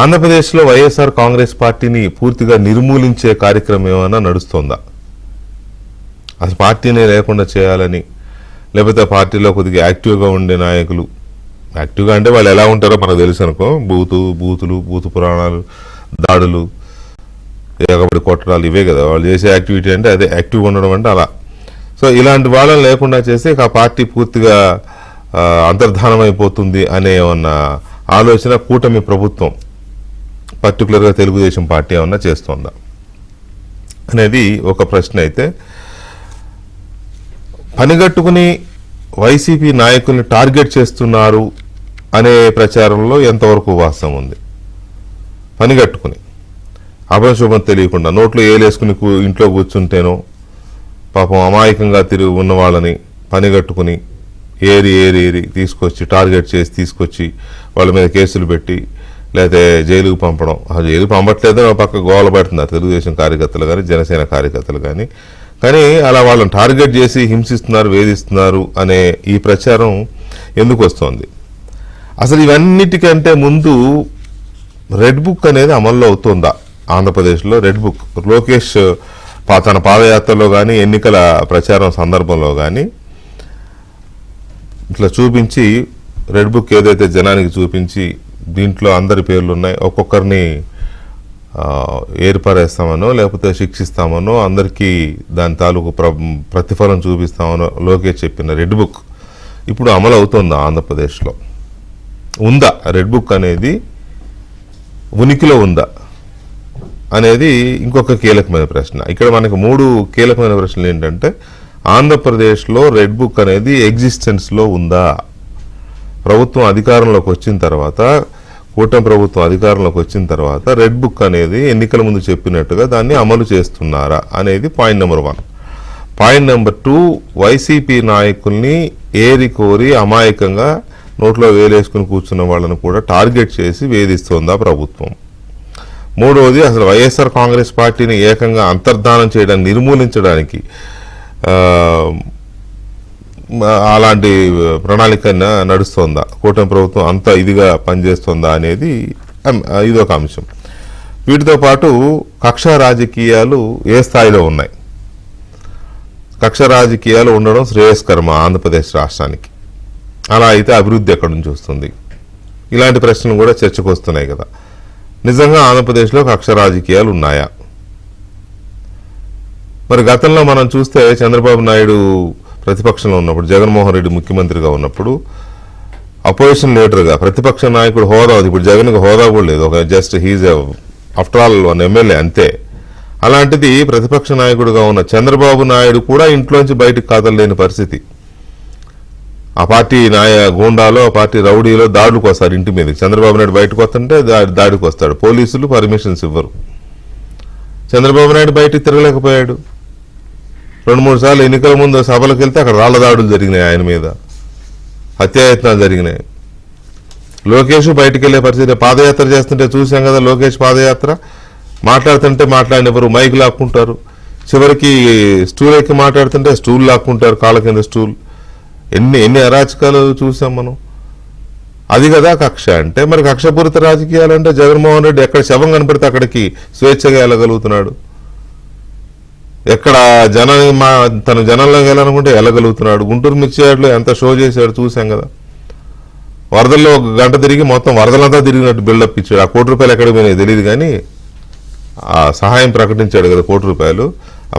ఆంధ్రప్రదేశ్లో వైఎస్ఆర్ కాంగ్రెస్ పార్టీని పూర్తిగా నిర్మూలించే కార్యక్రమం ఏమైనా నడుస్తోందా? అసలు పార్టీనే లేకుండా చేయాలని, లేకపోతే పార్టీలో కొద్దిగా యాక్టివ్గా ఉండే నాయకులు, యాక్టివ్గా అంటే వాళ్ళు ఎలా ఉంటారో మనకు తెలుసు అనుకో, బూతు పురాణాలు, దాడులు, ఎగబడి కొట్టడాలు, ఇవే కదా వాళ్ళు చేసే యాక్టివిటీ. అంటే అదే యాక్టివ్గా ఉండడం అంటే అలా. సో ఇలాంటి వాళ్ళని లేకుండా చేస్తే ఆ పార్టీ పూర్తిగా అంతర్ధానం అయిపోతుంది అనే ఉన్న ఆలోచన కూటమి ప్రభుత్వం, పర్టికులర్గా తెలుగుదేశం పార్టీ ఏమన్నా చేస్తోందా అనేది ఒక ప్రశ్న. అయితే పనిగట్టుకుని వైసీపీ నాయకుల్ని టార్గెట్ చేస్తున్నారు అనే ప్రచారంలో ఎంతవరకు వాస్తవం ఉంది? పనిగట్టుకుని అభశుభం తెలియకుండా నోట్లో ఏలేసుకుని ఇంట్లో కూర్చుంటేనో, పాపం అమాయకంగా తిరిగి ఉన్న వాళ్ళని పనిగట్టుకుని ఏరి తీసుకొచ్చి టార్గెట్ చేసి తీసుకొచ్చి వాళ్ళ మీద కేసులు పెట్టి లేకపోతే జైలుకు పంపడం. జైలుకు పంపట్లేదో పక్క గోల పెడుతున్నారు తెలుగుదేశం కార్యకర్తలు కానీ జనసేన కార్యకర్తలు కానీ అలా వాళ్ళని టార్గెట్ చేసి హింసిస్తున్నారు, వేధిస్తున్నారు అనే ఈ ప్రచారం ఎందుకు వస్తోంది? అసలు ఇవన్నిటికంటే ముందు రెడ్ బుక్ అనేది అమల్లో అవుతుందా ఆంధ్రప్రదేశ్లో? రెడ్ బుక్ లోకేష్ తన పాదయాత్రలో కానీ ఎన్నికల ప్రచారం సందర్భంలో కానీ ఇట్లా చూపించి, రెడ్ బుక్ ఏదైతే జనానికి చూపించి దీంట్లో అందరి పేర్లు ఉన్నాయి, ఒక్కొక్కరిని ఏర్పరేస్తామనో లేకపోతే శిక్షిస్తామనో, అందరికీ దాని తాలూకు ప్రతిఫలం చూపిస్తామనో లోకేష్ చెప్పిన రెడ్ బుక్ ఇప్పుడు అమలు అవుతుందా ఆంధ్రప్రదేశ్లో? ఉందా రెడ్ బుక్ అనేది, ఉనికిలో ఉందా అనేది ఇంకొక కీలకమైన ప్రశ్న. ఇక్కడ మనకు 3 కీలకమైన ప్రశ్నలు ఏంటంటే, ఆంధ్రప్రదేశ్లో రెడ్ బుక్ అనేది ఎగ్జిస్టెన్స్లో ఉందా? ప్రభుత్వం అధికారంలోకి వచ్చిన తర్వాత, కూటమి ప్రభుత్వం అధికారంలోకి వచ్చిన తర్వాత రెడ్ బుక్ అనేది ఎన్నికల ముందు చెప్పినట్టుగా దాన్ని అమలు చేస్తున్నారా అనేది point number 1. Point number 2, YCP నాయకుల్ని ఏరి కోరి అమాయకంగా నోట్లో వేలేసుకుని కూర్చున్న వాళ్ళని కూడా టార్గెట్ చేసి వేధిస్తోందా ప్రభుత్వం? 3వది, అసలు వైఎస్ఆర్ కాంగ్రెస్ పార్టీని ఏకంగా అంతర్ధానం చేయడానికి, నిర్మూలించడానికి అలాంటి ప్రణాళిక నడుస్తోందా? కూటమి ప్రభుత్వం అంత ఇదిగా పనిచేస్తోందా అనేది ఇదొక అంశం. వీటితో పాటు కక్ష రాజకీయాలు ఏ స్థాయిలో ఉన్నాయి? కక్ష రాజకీయాలు ఉండడం శ్రేయస్కరమా ఆంధ్రప్రదేశ్ రాష్ట్రానికి? అలా అయితే అభివృద్ధి ఎక్కడి నుంచి వస్తుంది? ఇలాంటి ప్రశ్నలు కూడా చర్చకు వస్తున్నాయి కదా. నిజంగా ఆంధ్రప్రదేశ్లో కక్ష రాజకీయాలు ఉన్నాయా? మరి గతంలో మనం చూస్తే చంద్రబాబు నాయుడు ప్రతిపక్షంలో ఉన్నప్పుడు, జగన్మోహన్ రెడ్డి ముఖ్యమంత్రిగా ఉన్నప్పుడు అపోజిషన్ లీడర్గా, ప్రతిపక్ష నాయకుడు హోదా, ఇప్పుడు జగన్కి హోదా కూడా లేదు, ఒక just he's after all 1 MLA అంతే. అలాంటిది ప్రతిపక్ష నాయకుడిగా ఉన్న చంద్రబాబు నాయుడు కూడా ఇంట్లోంచి బయటకు కదలలేని పరిస్థితి. ఆ పార్టీ గూండాలో, ఆ పార్టీ రౌడీలో దాడులకు వస్తారు ఇంటి మీద. చంద్రబాబు నాయుడు బయటకు వస్తుంటే దాడికి వస్తాడు, పోలీసులు పర్మిషన్స్ ఇవ్వరు. చంద్రబాబు నాయుడు బయటకు తిరగలేకపోయాడు. 2-3 సార్లు ఎన్నికల ముందు సభలకు వెళ్తే అక్కడ రాళ్ల దాడులు జరిగినాయి, ఆయన మీద హత్యాయత్నాలు జరిగినాయి. లోకేష్ బయటకు వెళ్లే పరిస్థితి. పాదయాత్ర చేస్తుంటే చూసాం కదా, లోకేష్ పాదయాత్ర మాట్లాడుతుంటే మాట్లాడినెవరు, మైక్ లాక్కుంటారు. చివరికి స్టూల్ ఎక్కి మాట్లాడుతుంటే స్టూల్ లాక్కుంటారు, కాళ్ళ కింద స్టూల్. ఎన్ని అరాచకాలు చూసాం మనం. అది కదా కక్ష అంటే. మరి కక్షపూరిత రాజకీయాలు అంటే జగన్మోహన్ రెడ్డి ఎక్కడ శవం కనపడితే అక్కడికి స్వేచ్ఛగా వెళ్ళగలుగుతున్నాడు, ఎక్కడ తన జనంలోకి వెళ్ళాలనుకుంటే వెళ్ళగలుగుతున్నాడు. గుంటూరు మిర్చియాడ్లో ఎంత షో చేశాడు చూసాం కదా. వరదల్లో 1 గంట తిరిగి మొత్తం వరదలంతా తిరిగినట్టు బిల్డప్ ఇచ్చాడు. ఆ ₹1 ఎక్కడికి పోయినాయి తెలియదు కానీ ఆ సహాయం ప్రకటించాడు కదా ₹1. ఆ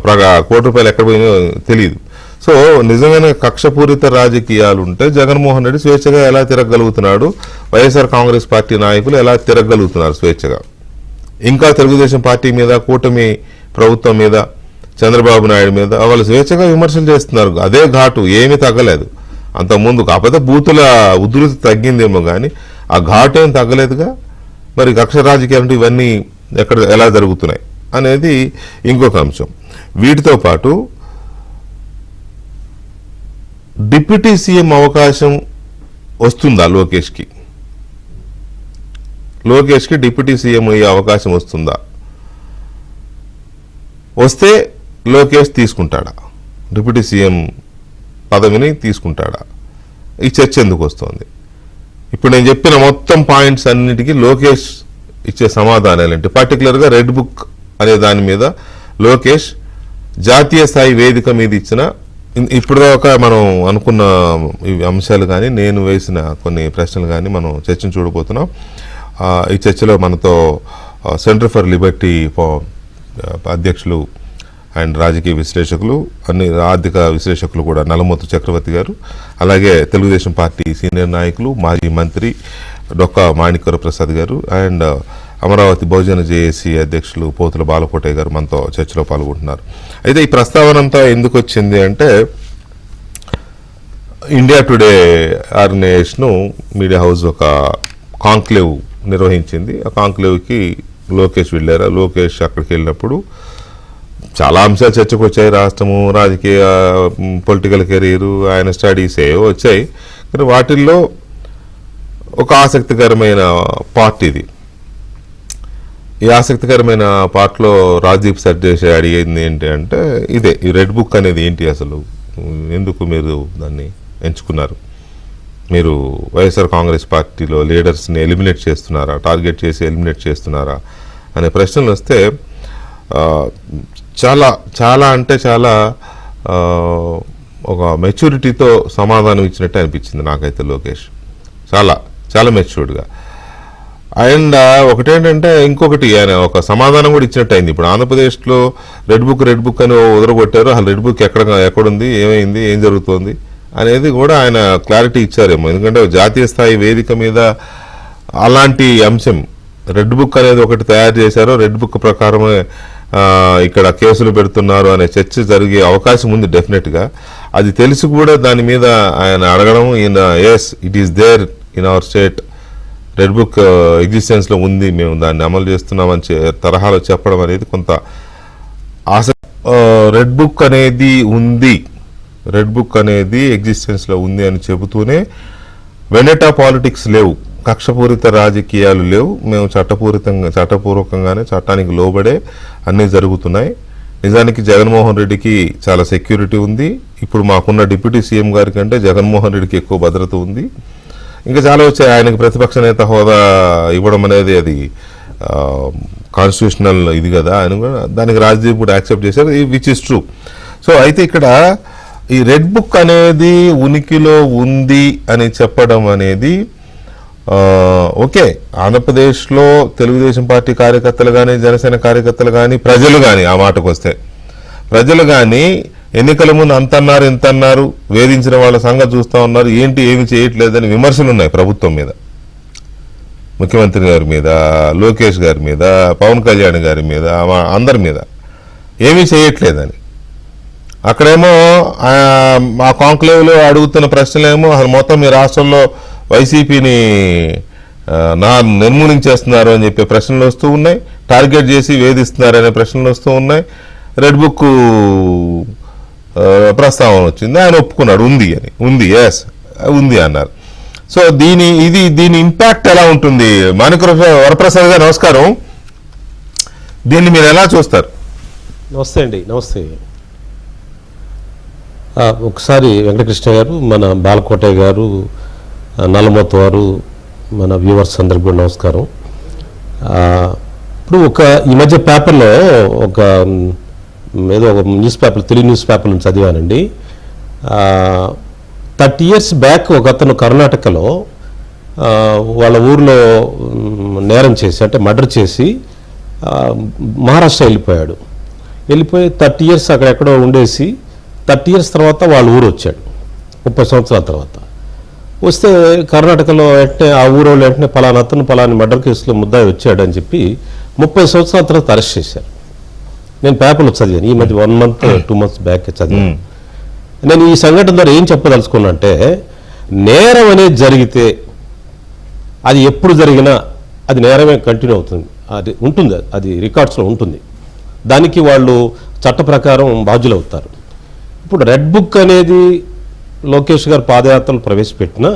₹1 ఎక్కడ పోయినాయో తెలియదు. సో నిజమైన కక్షపూరిత రాజకీయాలు ఉంటే జగన్మోహన్ రెడ్డి స్వేచ్ఛగా ఎలా తిరగలుగుతున్నాడు, వైఎస్ఆర్ కాంగ్రెస్ పార్టీ నాయకులు ఎలా తిరగలుగుతున్నారు స్వేచ్ఛగా? ఇంకా తెలుగుదేశం పార్టీ మీద, కూటమి ప్రభుత్వం మీద, చంద్రబాబు నాయుడు మీద వాళ్ళు స్వేచ్ఛగా విమర్శలు చేస్తున్నారు. అదే ఘాటు ఏమీ తగ్గలేదు అంతకుముందు. కాకపోతే బూతుల ఉధృతి తగ్గిందేమో కానీ ఆ ఘాటు ఏం తగ్గలేదుగా. మరి కక్ష రాజకీయాలు ఇవన్నీ ఎలా జరుగుతున్నాయి అనేది ఇంకొక అంశం. వీటితో పాటు డిప్యూటీ సీఎం అవకాశం వస్తుందా లోకేష్కి? డిప్యూటీ సీఎం అయ్యే అవకాశం వస్తుందా? వస్తే లోకేష్ తీసుకుంటాడా? డిప్యూటీ సీఎం పదవిని తీసుకుంటాడా? ఈ చర్చ ఎందుకు వస్తుంది? ఇప్పుడు నేను చెప్పిన మొత్తం పాయింట్స్ అన్నిటికీ లోకేష్ ఇచ్చే సమాధానాలు ఏంటి? పర్టికులర్గా రెడ్ బుక్ అనే దాని మీద లోకేష్ జాతీయ స్థాయి వేదిక మీద ఇచ్చిన ఇప్పటిదాకా మనం అనుకున్న ఈ అంశాలు కానీ నేను వేసిన కొన్ని ప్రశ్నలు కానీ మనం చర్చను చూడబోతున్నాం. ఈ చర్చలో మనతో సెంటర్ ఫర్ లిబర్టీ అధ్యక్షులు అండ్ రాజకీయ విశ్లేషకులు, అన్ని ఆర్థిక విశ్లేషకులు కూడా నల్లమోతు చక్రవర్తి గారు, అలాగే తెలుగుదేశం పార్టీ సీనియర్ నాయకులు మాజీ మంత్రి డొక్కా మాణిక్యవర ప్రసాద్ గారు అండ్ అమరావతి బహుజన జేఏసీ అధ్యక్షులు పోతుల బాలకోటయ్య గారు మనతో చర్చలో పాల్గొంటున్నారు. అయితే ఈ ప్రస్తావన అంతా ఎందుకు వచ్చింది అంటే, India Today organisation media house ఒక కాంక్లేవ్ నిర్వహించింది. ఆ కాంక్లేవ్కి లోకేష్ వెళ్ళారు. లోకేష్ అక్కడికి వెళ్ళినప్పుడు చాలా అంశాలు చర్చకు వచ్చాయి. రాష్ట్రము, రాజకీయ, పొలిటికల్ కెరీరు, ఆయన స్టడీస్ ఏవో వచ్చాయి. కానీ వాటిల్లో ఒక ఆసక్తికరమైన పార్ట్ ఇది. ఈ ఆసక్తికరమైన పార్ట్లో రాజ్దీప్ సర్దేశాయ్ అడిగింది ఏంటి అంటే ఇదే, ఈ రెడ్ బుక్ అనేది ఏంటి, అసలు ఎందుకు మీరు దాన్ని ఎంచుకున్నారు? మీరు వైఎస్ఆర్ కాంగ్రెస్ పార్టీలో లీడర్స్ని ఎలిమినేట్ చేస్తున్నారా, టార్గెట్ చేసి ఎలిమినేట్ చేస్తున్నారా అనే ప్రశ్నలు వస్తే చాలా చాలా అంటే చాలా ఒక మెచ్యూరిటీతో సమాధానం ఇచ్చినట్టు అనిపించింది నాకైతే లోకేష్. చాలా చాలా మెచ్యూర్డ్గా. అండ్ ఒకటేంటంటే ఇంకొకటి ఆయన ఒక సమాధానం కూడా ఇచ్చినట్టు అయింది. ఇప్పుడు ఆంధ్రప్రదేశ్లో రెడ్ బుక్ అని వదలగొట్టారు. అసలు రెడ్ బుక్ ఎక్కడుంది, ఏమైంది, ఏం జరుగుతోంది అనేది కూడా ఆయన క్లారిటీ ఇచ్చారేమో. ఎందుకంటే జాతీయ స్థాయి వేదిక మీద అలాంటి అంశం రెడ్ బుక్ అనేది ఒకటి తయారు చేశారో, రెడ్ బుక్ ప్రకారమే ఇక్కడ కేసులు పెడుతున్నారు అనే చర్చ జరిగే అవకాశం ఉంది డెఫినెట్గా. అది తెలిసి కూడా దాని మీద ఆయన అడగడం, ఈయన yes it is there in our state, red book ఎగ్జిస్టెన్స్లో ఉంది, మేము దాన్ని అమలు చేస్తున్నామని తరహాలో చెప్పడం అనేది కొంత రెడ్ బుక్ అనేది ఉంది, రెడ్ బుక్ అనేది ఎగ్జిస్టెన్స్లో ఉంది అని చెబుతూనే పాలిటిక్స్ లేవు, కక్షపూరిత రాజకీయాలు లేవు, మేము చట్టపూర్వకంగానే చట్టానికి లోబడే అన్నీ జరుగుతున్నాయి. నిజానికి జగన్మోహన్ రెడ్డికి చాలా సెక్యూరిటీ ఉంది. ఇప్పుడు మాకున్న డిప్యూటీ సీఎం గారి కంటే జగన్మోహన్ రెడ్డికి ఎక్కువ భద్రత ఉంది. ఇంకా చాలా వచ్చాయి. ఆయనకు ప్రతిపక్ష నేత హోదా ఇవ్వడం అనేది అది కాన్స్టిట్యూషనల్ ఇది కదా, ఆయన కూడా దానికి రాజ్దీప్ కూడా యాక్సెప్ట్ చేశారు, విచ్ ఇస్ ట్రూ. సో అయితే ఇక్కడ ఈ రెడ్ బుక్ అనేది ఉనికిలో ఉంది అని చెప్పడం అనేది ఓకే. ఆంధ్రప్రదేశ్లో తెలుగుదేశం పార్టీ కార్యకర్తలు కానీ, జనసేన కార్యకర్తలు కానీ, ప్రజలు కానీ, ఆ మాటకు వస్తే ప్రజలు కానీ ఎన్నికల ముందు అంతన్నారు ఇంతన్నారు, వేధించిన వాళ్ళ సంగతి చూస్తూ ఉన్నారు, ఏంటి ఏమి చేయట్లేదని విమర్శలు ఉన్నాయి ప్రభుత్వం మీద, ముఖ్యమంత్రి గారి మీద, లోకేష్ గారి మీద, పవన్ కళ్యాణ్ గారి మీద, అందరి మీద ఏమీ చేయట్లేదని. అక్కడేమో ఆ కాంక్లేవ్లో అడుగుతున్న ప్రశ్నలేమో అసలు మొత్తం మీ రాష్ట్రంలో వైసీపీని నిర్మూలించేస్తున్నారు అని చెప్పే ప్రశ్నలు వస్తూ ఉన్నాయి, టార్గెట్ చేసి వేధిస్తున్నారనే ప్రశ్నలు వస్తూ ఉన్నాయి. రెడ్ బుక్ ప్రస్తావన వచ్చింది, ఆయన ఒప్పుకున్నాడు ఉంది ఎస్ ఉంది అన్నారు. సో దీని ఇంపాక్ట్ ఎలా ఉంటుంది? మాణిక్యవర వరప్రసాద్ గారు నమస్కారం, దీన్ని మీరు ఎలా చూస్తారు? నమస్తే అండి. నమస్తే. ఒకసారి వెంకటకృష్ణ గారు, మన బాలకోటయ్య గారు, నల్లమోతు వారు, మన వ్యూవర్స్ అందరికి కూడా నమస్కారం. ఇప్పుడు ఈ మధ్య పేపర్లో ఏదో ఒక news paper, Telugu news paper చదివానండి. 30 years బ్యాక్ ఒక అతను కర్ణాటకలో వాళ్ళ ఊర్లో నేరం చేసి, అంటే మర్డర్ చేసి మహారాష్ట్ర వెళ్ళిపోయి 30 years అక్కడెక్కడో ఉండేసి 30 years తర్వాత వాళ్ళ ఊరు వచ్చాడు. 30 సంవత్సరాల తర్వాత వస్తే కర్ణాటకలో వెంటనే ఆ ఊరోళ్ళు వెంటనే పలాని మర్డర్ కేసులో ముద్దాయి వచ్చాడు అని చెప్పి 30 సంవత్సరాల తర్వాత అరెస్ట్ చేశారు. నేను పేపర్లో చదివాను, ఈ మధ్య 1 month 2 months బ్యాక్ చదివాను. నేను ఈ సంఘటన ద్వారా ఏం చెప్పదలుచుకున్నా అంటే, నేరం అనేది జరిగితే అది ఎప్పుడు జరిగినా అది నేరమే కంటిన్యూ అవుతుంది, అది ఉంటుంది, అది రికార్డ్స్లో ఉంటుంది, దానికి వాళ్ళు చట్ట ప్రకారం బాధ్యులు అవుతారు. ఇప్పుడు రెడ్ బుక్ అనేది లోకేష్ గారు పాదయాత్రలు ప్రవేశపెట్టినా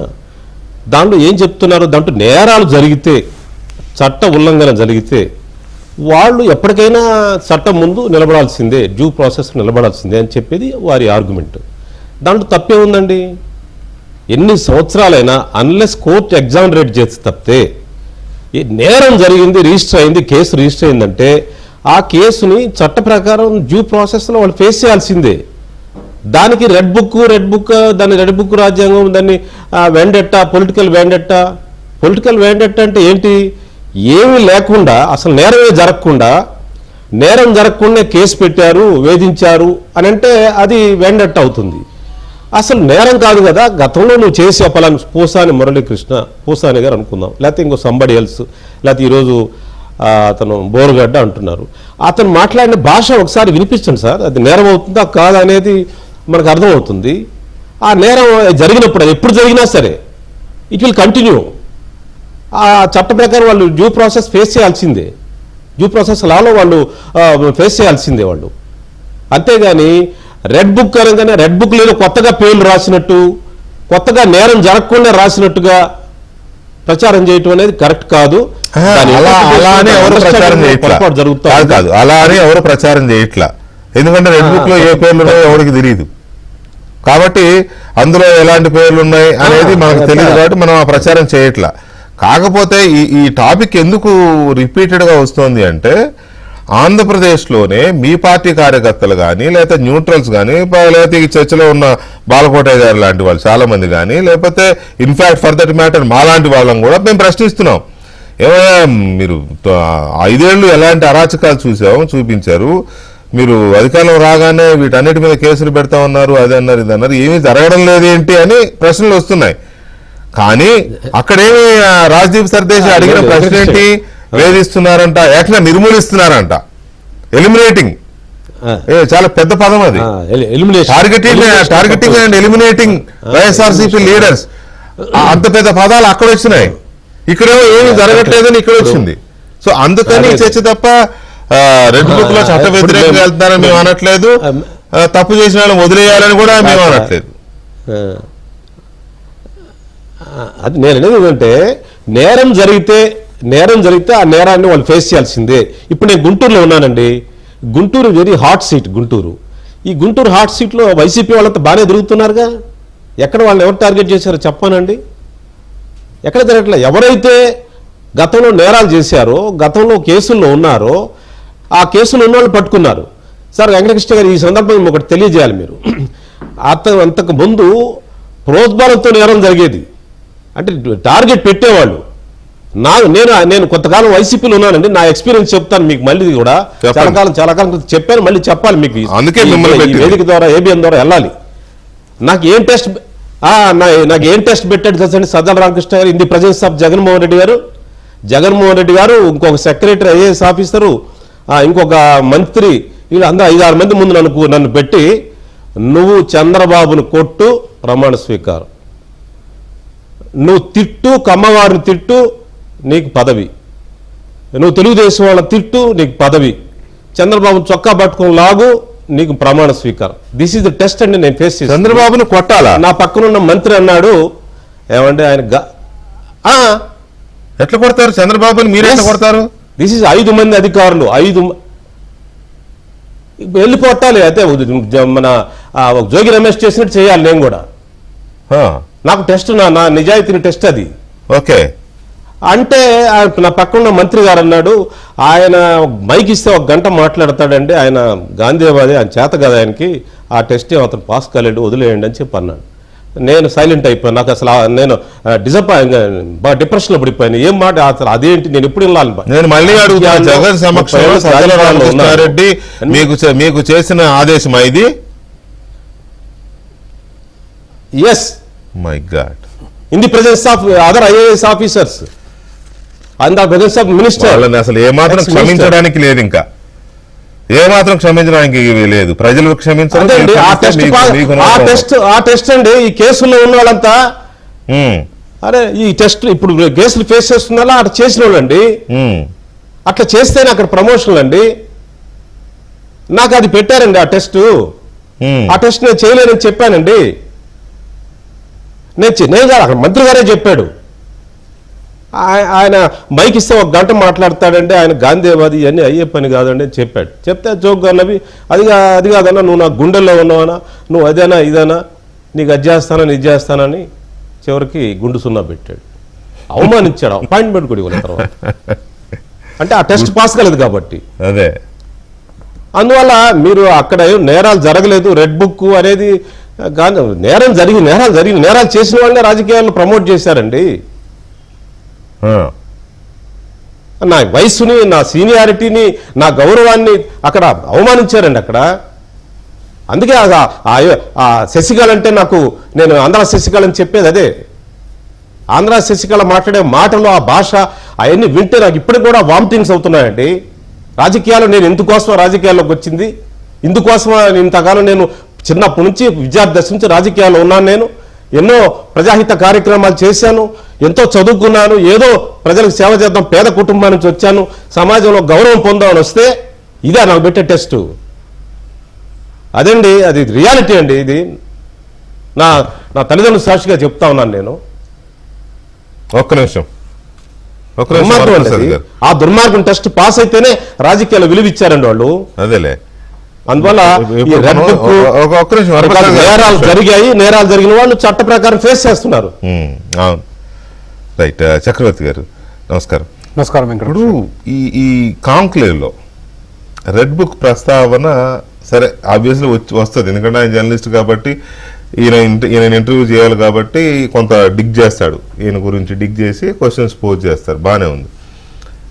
దాంట్లో ఏం చెప్తున్నారు, దాంట్లో నేరాలు జరిగితే, చట్ట ఉల్లంఘన జరిగితే వాళ్ళు ఎప్పటికైనా చట్టం ముందు నిలబడాల్సిందే, డ్యూ ప్రాసెస్ నిలబడాల్సిందే అని చెప్పేది వారి ఆర్గ్యుమెంట్. దాంట్లో తప్పే ఉందండి. ఎన్ని సంవత్సరాలైనా అన్లెస్ కోర్టు ఎగ్జామినేట్ చేసి తప్పితే ఈ నేరం జరిగింది, రిజిస్టర్ అయింది, కేసు రిజిస్టర్ అయిందంటే ఆ కేసుని చట్ట ప్రకారం డ్యూ ప్రాసెస్లో వాళ్ళు ఫేస్ చేయాల్సిందే. దానికి రెడ్ బుక్ దాన్ని రెడ్ బుక్ రాజ్యాంగం, దాన్ని వెండెట్టా, పొలిటికల్ వెండెట్టా అంటే ఏంటి? ఏమీ లేకుండా, అసలు నేరం జరగకుండా కేసు పెట్టారు, వేధించారు అని అంటే అది వెండెట్టా అవుతుంది. అసలు నేరం కాదు కదా. గతంలో నువ్వు చేసే పలాని పూసాని మురళీకృష్ణ, పూసాని గారు అనుకుందాం, లేకపోతే ఇంకో సంబడి ఎల్స్, లేకపోతే ఈరోజు అతను బోరుగడ్డ అంటున్నారు. అతను మాట్లాడిన భాష ఒకసారి వినిపించండి సార్. అది నేరం అవుతుందా కాదా అనేది మనకు అర్థమవుతుంది. ఆ నేరం జరిగినప్పుడు, అది ఎప్పుడు జరిగినా సరే ఇట్ విల్ కంటిన్యూ. ఆ చట్ట ప్రకారం వాళ్ళు డ్యూ ప్రాసెస్ ఫేస్ చేయాల్సిందే, డ్యూ ప్రాసెస్ లాలో వాళ్ళు ఫేస్ చేయాల్సిందే వాళ్ళు. అంతేగాని రెడ్ బుక్ అనగానే రెడ్ బుక్ లేదు కొత్తగా పేర్లు రాసినట్టు, కొత్తగా నేరం జరగకుండా రాసినట్టుగా ప్రచారం చేయటం అనేది కరెక్ట్ కాదు. అలా అని ఎవరు ప్రచారం చేయట్లా. ఎందుకంటే రెడ్ బుక్ లో ఏ పేర్లు ఉన్నాయో ఎవరికి తెలియదు కాబట్టి, అందులో ఎలాంటి పేర్లు ఉన్నాయి అనేది మనకు తెలియదు కాబట్టి మనం ఆ ప్రచారం చేయట్లా. కాకపోతే ఈ టాపిక్ ఎందుకు రిపీటెడ్ గా వస్తుంది అంటే, ఆంధ్రప్రదేశ్లోనే మీ పార్టీ కార్యకర్తలు కానీ, లేకపోతే న్యూట్రల్స్ కానీ, లేకపోతే ఈ చర్చలో ఉన్న బాలకోటయ్య గారు లాంటి వాళ్ళు చాలా మంది కానీ, లేకపోతే ఇన్ఫాక్ట్ ఫర్ దట్ మ్యాటర్ మాలాంటి వాళ్ళని కూడా మేము ప్రశ్నిస్తున్నాం. ఏమైనా మీరు 5 ఏళ్ళు ఎలాంటి అరాచకాలు చూపించారు, మీరు అధికారంలో రాగానే వీటన్నిటి మీద కేసులు పెడతా ఉన్నారు, అది అన్నారు, ఇది అన్నారు, ఏమీ జరగడం లేదేంటి అని ప్రశ్నలు వస్తున్నాయి. కానీ అక్కడేమి రాజ్దీప్ సర్దేశి అడిగిన ప్రశ్న ఏంటి? వేధిస్తున్నారంట, ఏకంగా నిర్మూలిస్తున్నారంట. ఎలిమినేటింగ్ చాలా పెద్ద పదం అది. Targeting and eliminating YSRCP leaders, అంత పెద్ద పదాలు అక్కడ వచ్చినాయి. ఇక్కడేమో ఏమి జరగట్లేదని ఇక్కడ వచ్చింది. సో అందుకని చర్చ తప్ప రెడ్ బుక్ లో చట్ట వ్యతిరేకంగా వెళ్తున్నారని మేము అనట్లేదు, తప్పు చేసిన వాళ్ళని వదిలేయాలని కూడా మేము అనట్లేదు. అది నేను అనేది ఏంటంటే, నేరం జరిగితే ఆ నేరాన్ని వాళ్ళు ఫేస్ చేయాల్సిందే. ఇప్పుడు నేను గుంటూరులో ఉన్నానండి. Guntur very hot seat. ఈ గుంటూరు హాట్ సీట్లో వైసీపీ వాళ్ళంతా బాగానే తిరుగుతున్నారుగా. ఎక్కడ వాళ్ళని ఎవరు టార్గెట్ చేశారో చెప్పానండి? ఎక్కడ జరగట్లేదు. ఎవరైతే గతంలో నేరాలు చేశారో, గతంలో కేసుల్లో ఉన్నారో, ఆ కేసులు ఉన్న వాళ్ళు పట్టుకున్నారు. సార్ వెంకటకృష్ణ గారు, ఈ సందర్భంగా ఒకటి తెలియజేయాలి. మీరు అంతకు ముందు ప్రోద్బలంతో నేరం జరిగేది, అంటే టార్గెట్ పెట్టేవాళ్ళు. నేను కొంతకాలం వైసీపీలో ఉన్నానండి, నా ఎక్స్పీరియన్స్ చెప్తాను మీకు. మళ్ళీ కూడా చాలా కాలం చెప్పాను, మళ్ళీ చెప్పాలి మీకు. అందుకే వేదిక ద్వారా, ఏబిఎన్ ద్వారా వెళ్ళాలి. నాకు ఏం టెస్ట్ పెట్టాడు తెలుసండి సజ్జల రామకృష్ణ గారు, in the presence of Jaganmohan Reddy గారు, ఇంకొక సెక్రటరీ ఐఏఎస్ ఆఫీసరు, ఇంకొక మంత్రి, వీళ్ళందరూ 5-6 మంది ముందు నన్ను పెట్టి, నువ్వు చంద్రబాబును కొట్టు ప్రమాణ స్వీకారం, నువ్వు తిట్టు, కమ్మవారిని తిట్టు, నీకు పదవి, నువ్వు తెలుగుదేశం వాళ్ళ తిట్టు, నీకు పదవి, చంద్రబాబు చొక్కా పట్టుకుని లాగు, నీకు ప్రమాణ స్వీకారం. దిస్ ఈజ్ ద టెస్ట్ అండి. నేను ఫేస్ చేసి చంద్రబాబును కొట్టాలా? నా పక్కనున్న మంత్రి అన్నాడు, ఏమంటే ఆయన ఎట్లా కొడతారు చంద్రబాబుని? మీరు ఎట్లా కొడతారు? దిస్ ఈజ్ 5 మంది అధికారులు, 5 వెళ్ళిపోతాలి. అయితే మన జోగి రమేష్ చేసినట్టు చేయాలి నేను కూడా. నాకు టెస్ట్, నా నిజాయితీని టెస్ట్ అది. ఓకే అంటే నా పక్కన మంత్రి గారు అన్నాడు, ఆయన మైక్ ఇస్తే 1 గంట మాట్లాడతాడండి, ఆయన గాంధీవాది, ఆయన చేత కదా ఆయనకి, ఆ టెస్ట్ అతను పాస్ కాలేడు, వదిలేయండి అని చెప్పి అన్నాడు. నేను సైలెంట్ అయిపోయాను. నాకు అసలు నేను డిప్రెషన్లో పడిపోయాను. ఏం మాట అసలు అదేంటి, నేను ఎప్పుడు వెళ్ళాలి? నేను మళ్ళీ అడుగుతాను, జగన్ సమక్షంలో సజ్జల రామకృష్ణారెడ్డి మీకు చేసిన ఆదేశం ఇది? yes, my god, in the presence of other IAS officers and the presence of minister. వాళ్ళని అసలు ఏమాత్రం క్షమించడానికి లేదు, ఇంకా ఏమాత్రం క్షమించడానికి లేదు. ప్రజలు క్షమించారు. ఆ టెస్ట్ అండి, ఈ కేసుల్లో ఉన్న వాళ్ళంతా అరే ఈ టెస్ట్ ఇప్పుడు కేసులు ఫేస్ చేస్తున్నా అట్లా చేసిన వాళ్ళండి. అట్లా చేస్తేనే అక్కడ ప్రమోషన్లు అండి. నాకు అది పెట్టారండి ఆ టెస్ట్. ఆ టెస్ట్ నేను చేయలేనని చెప్పానండి. నేను కాదు, అక్కడ మంత్రి గారే చెప్పాడు. ఆయన మైక్ ఇస్తే 1 గంట మాట్లాడతాడంటే, ఆయన గాంధీవాది, ఇవన్నీ అయ్యే పని కాదండి అని చెప్పాడు. చెప్తే జోక్ అన్నవి, అది కాదన్నా, నువ్వు నా గుండెల్లో ఉన్నావనా, నువ్వు అదేనా ఇదేనా, నీకు అది చేస్తానని ఇది చేస్తానని చివరికి గుండు సున్నా పెట్టాడు. అవమానించాడు, అపాయింట్మెంట్ కూడా ఇవ్వలేదు తర్వాత. అంటే ఆ టెస్ట్ పాస్ కాలేదు కాబట్టి. అదే అందువల్ల మీరు అక్కడ నేరాలు జరగలేదు, రెడ్ బుక్ అనేది కానీ నేరాలు చేసిన వాళ్ళే రాజకీయాలను ప్రమోట్ చేశారండి. నా వయస్సుని, నా సీనియారిటీని, నా గౌరవాన్ని అక్కడ అవమానించారండి అక్కడ. అందుకే ఆ శశికళ అంటే నేను ఆంధ్ర శశికళ అని చెప్పేది అదే. ఆంధ్ర శశికళ మాట్లాడే మాటలు, ఆ భాష, అవన్నీ వింటే నాకు ఇప్పటికి కూడా వామిటింగ్స్ అవుతున్నాయండి. రాజకీయాలు నేను ఎందుకోసం రాజకీయాల్లోకి వచ్చింది, ఇందుకోసం ఇంతకాలం నేను చిన్నప్పటి నుంచి విద్యార్థి దశ నుంచి రాజకీయాల్లో ఉన్నాను. నేను ఎన్నో ప్రజాహిత కార్యక్రమాలు చేశాను, ఎంతో చదువుకున్నాను, ఏదో ప్రజలకు సేవ చేద్దాం, పేద కుటుంబం నుంచి వచ్చాను, సమాజంలో గౌరవం పొందామని వస్తే ఇదే నాకు పెట్టే టెస్టు. అదండి, అది రియాలిటీ అండి. ఇది నా తల్లిదండ్రుల సాక్షిగా చెప్తా ఉన్నాను నేను. ఒక్క నిమిషం. ఆ దుర్మార్గం టెస్ట్ పాస్ అయితేనే రాజకీయాలు విలువిచ్చారండి వాళ్ళు. అదేలే, అందువల్ల నేరాలు జరిగిన వాళ్ళు చట్ట ప్రకారం ఫేస్ చేస్తున్నారు. అవును, రైట్. చక్రవర్తి గారు నమస్కారం. నమస్కారం. ఇప్పుడు ఈ కాంక్లేవ్ లో రెడ్ బుక్ ప్రస్తావన సరే ఆబ్వియస్లీ వస్తుంది, ఎందుకంటే ఆయన జర్నలిస్ట్ కాబట్టి ఈయన ఇంటర్వ్యూ చేయాలి కాబట్టి కొంత డిగ్ చేస్తాడు, ఈయన గురించి డిగ్ చేసి క్వశ్చన్స్ పోజ్ చేస్తారు, బాగానే ఉంది.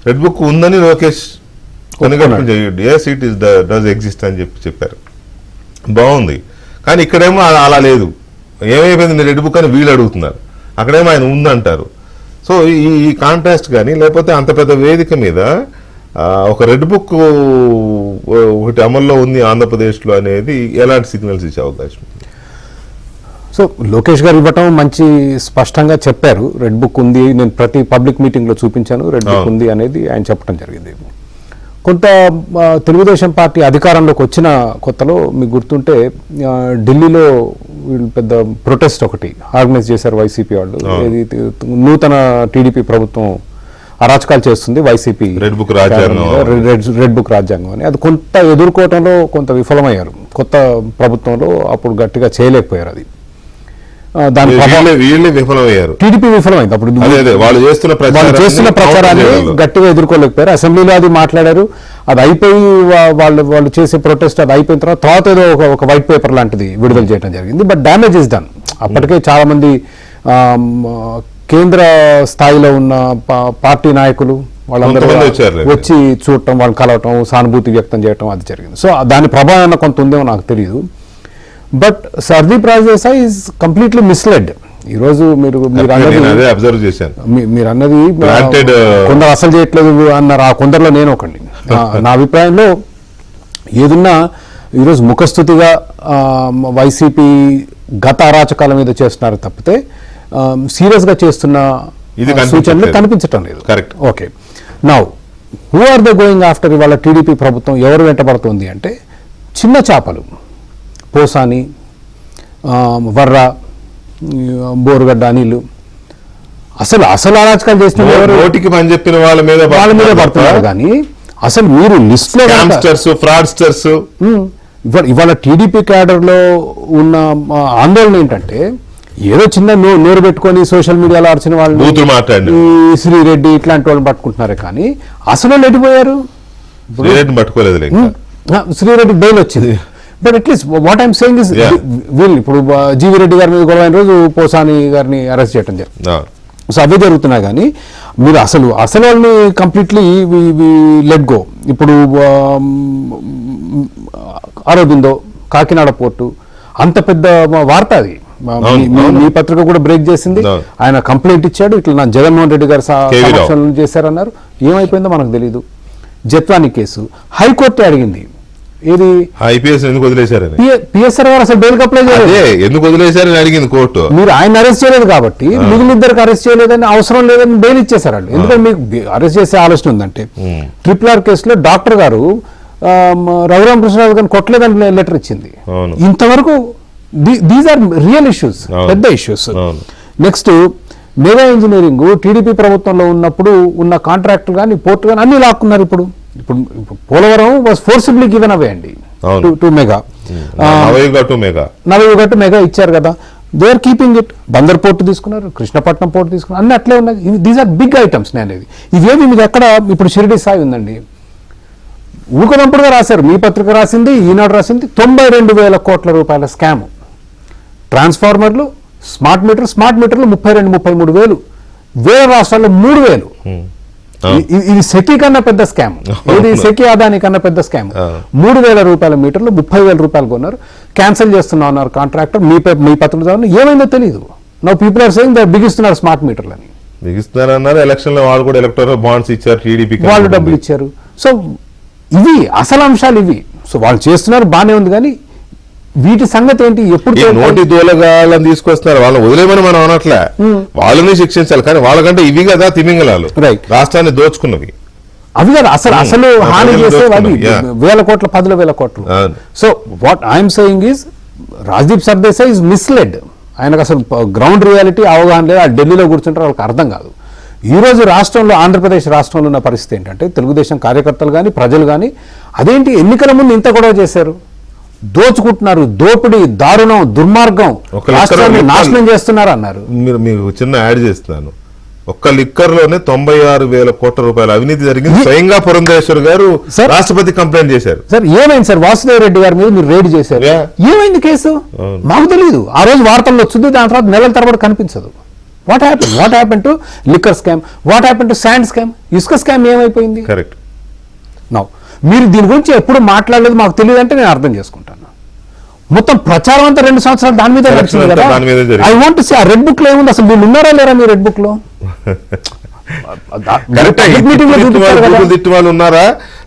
రెడ్ బుక్ ఉందని Lokesh yes it is does exist అని చెప్పారు, బాగుంది. కానీ ఇక్కడేమో అలా లేదు. ఏమైపోయింది రెడ్ బుక్ అని వీళ్ళు అడుగుతున్నారు, అక్కడేమో ఆయన ఉందంటారు. సో ఈ కాంట్రాస్ట్ కానీ లేకపోతే అంత పెద్ద వేదిక మీద ఒక రెడ్ బుక్ ఒకటి అమల్లో ఉంది ఆంధ్రప్రదేశ్లో అనేది ఎలాంటి సిగ్నల్స్ ఇచ్చే అవకాశం ఉంది? సో లోకేష్ గారు ఇవ్వటం మంచి స్పష్టంగా చెప్పారు, రెడ్ బుక్ ఉంది, నేను ప్రతి పబ్లిక్ మీటింగ్లో చూపించాను రెడ్ బుక్ ఉంది అనేది ఆయన చెప్పడం జరిగింది. కొంత తెలుగుదేశం పార్టీ అధికారంలోకి వచ్చిన కొత్తలో మీకు గుర్తుంటే ఢిల్లీలో వీళ్ళు పెద్ద ప్రొటెస్ట్ ఒకటి ఆర్గనైజ్ చేశారు వైసీపీ వాళ్ళు. నూతన టీడీపీ ప్రభుత్వం అరాచకాలు చేస్తుంది, వైసీపీ రెడ్ బుక్ రాజ్యాంగం అని. అది కొంత ఎదుర్కోవటంలో కొంత విఫలమయ్యారు కొత్త ప్రభుత్వంలో, అప్పుడు గట్టిగా చేయలేకపోయారు. అది విఫలమయ్యారు, టీడీపీ విఫలమైంది. అప్పుడు వాళ్ళు చేస్తున్న ప్రచారాన్ని గట్టిగా ఎదుర్కోలేకపోయారు. అసెంబ్లీలో అది మాట్లాడారు, అది అయిపోయి వాళ్ళు చేసే ప్రొటెస్ట్ అది అయిపోయిన తర్వాత ఏదో ఒక వైట్ పేపర్ లాంటిది విడుదల చేయడం జరిగింది. But damage is done. అప్పటికే చాలా మంది కేంద్ర స్థాయిలో ఉన్న పార్టీ నాయకులు వాళ్ళందరూ వచ్చి చూడటం, వాళ్ళని కలవటం, సానుభూతి వ్యక్తం చేయటం అది జరిగింది. సో దాని ప్రభావం కొంత ఉందేమో నాకు తెలియదు. But Sardeep Rajdesai is completely misled. ఈరోజు మీరు అన్నది కొందరు అసలు చేయట్లేదు అన్నారు, ఆ కొందరిలో నేను ఒకటి. నా అభిప్రాయంలో ఏదున్నా ఈరోజు ముఖస్థుతిగా వైసీపీ గత అరాచకాల మీద చేస్తున్నారు తప్పితే సీరియస్గా చేస్తున్న సూచనలు కనిపించటం లేదు. Okay, now who are the going after? ఇవాళ టీడీపీ ప్రభుత్వం ఎవరు వెంటబడుతుంది అంటే చిన్న చేపలు, పోసాని, వర్ర, బోరుగడ్డ, అనిలు. అసలు అరాచకాలు చేసిన నోటికి పని చెప్పిన వాళ్ళ మీద పడుతున్నారు. కానీ అసలు మీరు లిస్ట్ లో ఫ్రాడ్స్టర్స్ ఇవాళ టీడీపీ క్యాడర్లో ఉన్న ఆందోళన ఏంటంటే ఏదో చిన్న నోరు పెట్టుకొని సోషల్ మీడియాలో ఆర్చిన వాళ్ళు, శ్రీరెడ్డి ఇట్లాంటి వాళ్ళు పట్టుకుంటున్నారే, కానీ అసలు వాళ్ళు ఎడిపోయారు. శ్రీరెడ్డి బెయిల్ వచ్చింది. But at least what I'm saying is వీళ్ళు ఇప్పుడు జీవి రెడ్డి గారి మీద గొడవ రోజు పోసాని గారిని అరెస్ట్ చేయడం జరిగింది. సో అవే జరుగుతున్నాయి. కానీ మీరు అసలు వాళ్ళని కంప్లీట్లీ లెట్ గో. ఇప్పుడు అరబిందో, కాకినాడ పోర్టు, అంత పెద్ద వార్త అది. మీ పత్రిక కూడా బ్రేక్ చేసింది. ఆయన కంప్లైంట్ ఇచ్చాడు, ఇట్లా నా జగన్మోహన్ రెడ్డి గారు సమక్షంలో చేశారన్నారు. ఏమైపోయిందో మనకు తెలీదు. జత్వాని కేసు హైకోర్టు అడిగింది, ఏది ఐపీఎస్ ఎందుకు వదిలేశారు, పిఎస్ఆర్ గారు అసలు బెయిల్ అప్లై చేయలేదు, ఎందుకు వదిలేశారని అడిగింది కోర్టు. మీరు ఆయన అరెస్ట్ చేయలేదు కాబట్టి మిగిలిన ఇద్దరికి అరెస్ట్ చేయలేదని, అవసరం లేదని బెయిల్ ఇచ్చేశారు వాళ్ళు. ఎందుకంటే మీకు అరెస్ట్ చేసే ఆలోచన ఉందంటే. RRR కేసులో డాక్టర్ గారు రఘురామ కృష్ణరాజు గారిని కొట్టలేదని లెటర్ ఇచ్చింది. ఇంతవరకు దీస్ ఆర్ రియల్ ఇష్యూస్, పెద్ద issues. Next mega engineering TDP ప్రభుత్వంలో ఉన్నప్పుడు ఉన్న కాంట్రాక్ట్ కానీ పోర్ట్ కానీ అన్ని లాక్కున్నారు. ఇప్పుడు Polavaram was forcibly given away అండి టు మెగా. నవయుగ టు మెగా ఇచ్చారు కదా. They are keeping it. Bandar port తీసుకున్నారు, కృష్ణపట్నం పోర్ట్ తీసుకున్నారు, అన్ని అట్లే ఉన్నాయి. These are big items. అనేది ఇవేమి మీరు ఎక్కడ ఇప్పుడు షిరిడి సాయి ఉందండి, ఊకదంపుడుగా రాశారు. మీ పత్రిక రాసింది, ఈనాడు రాసింది, 92,000 కోట్ల రూపాయల స్కామ్. ట్రాన్స్ఫార్మర్లు, స్మార్ట్ మీటర్లు 32-33 వేలు, వేరే రాష్ట్రాల్లో 3,000. ఇది సెకీ కన్నా పెద్ద స్కామ్. ఇది సెకీ అదాని కన్నా పెద్ద స్కామ్. 3,000 రూపాయల మీటర్లు 30,000 రూపాయలు కొన్నారు, క్యాన్సిల్ చేస్తున్నా ఉన్నారు కాంట్రాక్టర్. మీ పత్రిక ఏమైందో తెలియదు. Now people are saying they బిగిస్తున్నారు స్మార్ట్ మీటర్లు అని. బిగిస్తున్నారన్నారు. ఎలక్షన్ లో వాళ్ళు కూడా ఎలక్టోరల్ బాండ్స్ ఇచ్చారు, టీడీపీ వాళ్ళు డబ్బులు ఇచ్చారు. సో ఇవి అసలు అంశాలు ఇవి. సో వాళ్ళు చేస్తున్నారు, బాగానే ఉంది. కానీ వీటి సంగతి ఏంటి? ఎప్పుడు నోటి దూలగాళ్ళని తీసుకొస్తున్నారు, వాళ్ళని వదిలేమని మనం అనట్లే, వాళ్ళని శిక్షించాలి. కానీ వాళ్ళకంటే ఇవి కదా తిమింగలాలు, రాష్ట్రాన్ని దోచుకున్నవి అవి కదా అసలు హాని చేసేవి. అవి 1,000 కోట్ల 10,000 కోట్లు. So what I'm saying is Rajdeep Sardesai is misled. ఆయనకు అసలు గ్రౌండ్ రియాలిటీ అవగాహన లేదు. ఆ ఢిల్లీలో కూర్చుంటారు, వాళ్ళకి అర్థం కాదు. ఈ రోజు రాష్ట్రంలో, ఆంధ్రప్రదేశ్ రాష్ట్రంలో ఉన్న పరిస్థితి ఏంటంటే, తెలుగుదేశం కార్యకర్తలు కానీ ప్రజలు కానీ అదేంటి ఎన్నికల ముందు ఇంత కూడా చేశారు, దోచుకుంటున్నారు, దోపిడీ, దారుణం, దుర్మార్గం, రాష్ట్రాన్ని నాశనం చేస్తున్నారు అన్నారు. మీకు చిన్న యాడ్ చేస్తున్నాను. ఒక్క లిక్కర్ లోనే 96,000 కోట్ల రూపాయల అవినీతి జరిగింది. స్వయంగా పురంధేశ్వర్ గారు రాష్ట్రపతి కంప్లైంట్ చేశారు. సార్ ఏమైంది సార్? వాసుదేవ్ రెడ్డి గారి మీద మీరు రేడ్ చేశారు, ఏమైంది కేసు? మాకు తెలియదు. ఆ రోజు వార్తల్లో వచ్చింది, దాని తర్వాత నెలల తరబడి కనిపించదు. What happen to liquor scam? What happen to sand scam? ఇసుక స్కామ్ ఏమైపోయింది? కరెక్ట్. నౌ మీరు దీని గురించి ఎప్పుడు మాట్లాడలేదు, మాకు తెలియదు అంటే నేను అర్థం చేసుకుంటాను. మొత్తం ప్రచారం అంతా 2 సంవత్సరాలు దాని మీద నడిచింది కదా. ఐ వాంట్ సీ ఆ రెడ్ బుక్ లో ఏముంది అసలు? మీరు ఉన్నారా లేరా మీ రెడ్ బుక్ లో? తిట్టు వాళ్ళు ఉన్నారా,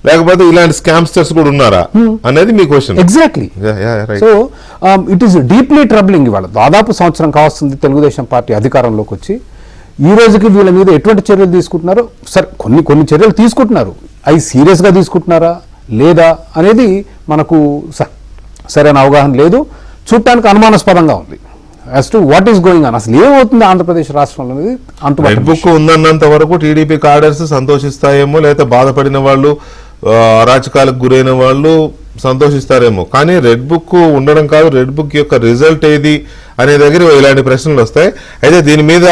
లేకపోతే ఇలాంటి స్కామ్స్టర్స్ కూడా ఉన్నారా అనేది మీ question. Exactly. So it is deeply troubling. ఇవాళ దాదాపు సంవత్సరం కావస్తుంది తెలుగుదేశం పార్టీ అధికారంలోకి వచ్చి. ఈ రోజుకి వీళ్ళ మీద ఎటువంటి చర్యలు తీసుకుంటున్నారు? సరే, కొన్ని చర్యలు తీసుకుంటున్నారు. అవి సీరియస్గా తీసుకుంటున్నారా లేదా అనేది మనకు సరైన అవగాహన లేదు. చూడటానికి అనుమానాస్పదంగా ఉంది as to what is going on. అసలు ఏమవుతుంది ఆంధ్రప్రదేశ్ రాష్ట్రంలో అనేది రెడ్ బుక్ ఉందన్నంత వరకు టీడీపీ కార్డర్స్ సంతోషిస్తాయేమో, లేకపోతే బాధపడిన వాళ్ళు, అరాచకాలకు గురైన వాళ్ళు సంతోషిస్తారేమో. కానీ రెడ్ బుక్ ఉండడం కాదు, రెడ్ బుక్ యొక్క రిజల్ట్ ఏది అనే దగ్గర ఇలాంటి ప్రశ్నలు వస్తాయి. అయితే దీని మీద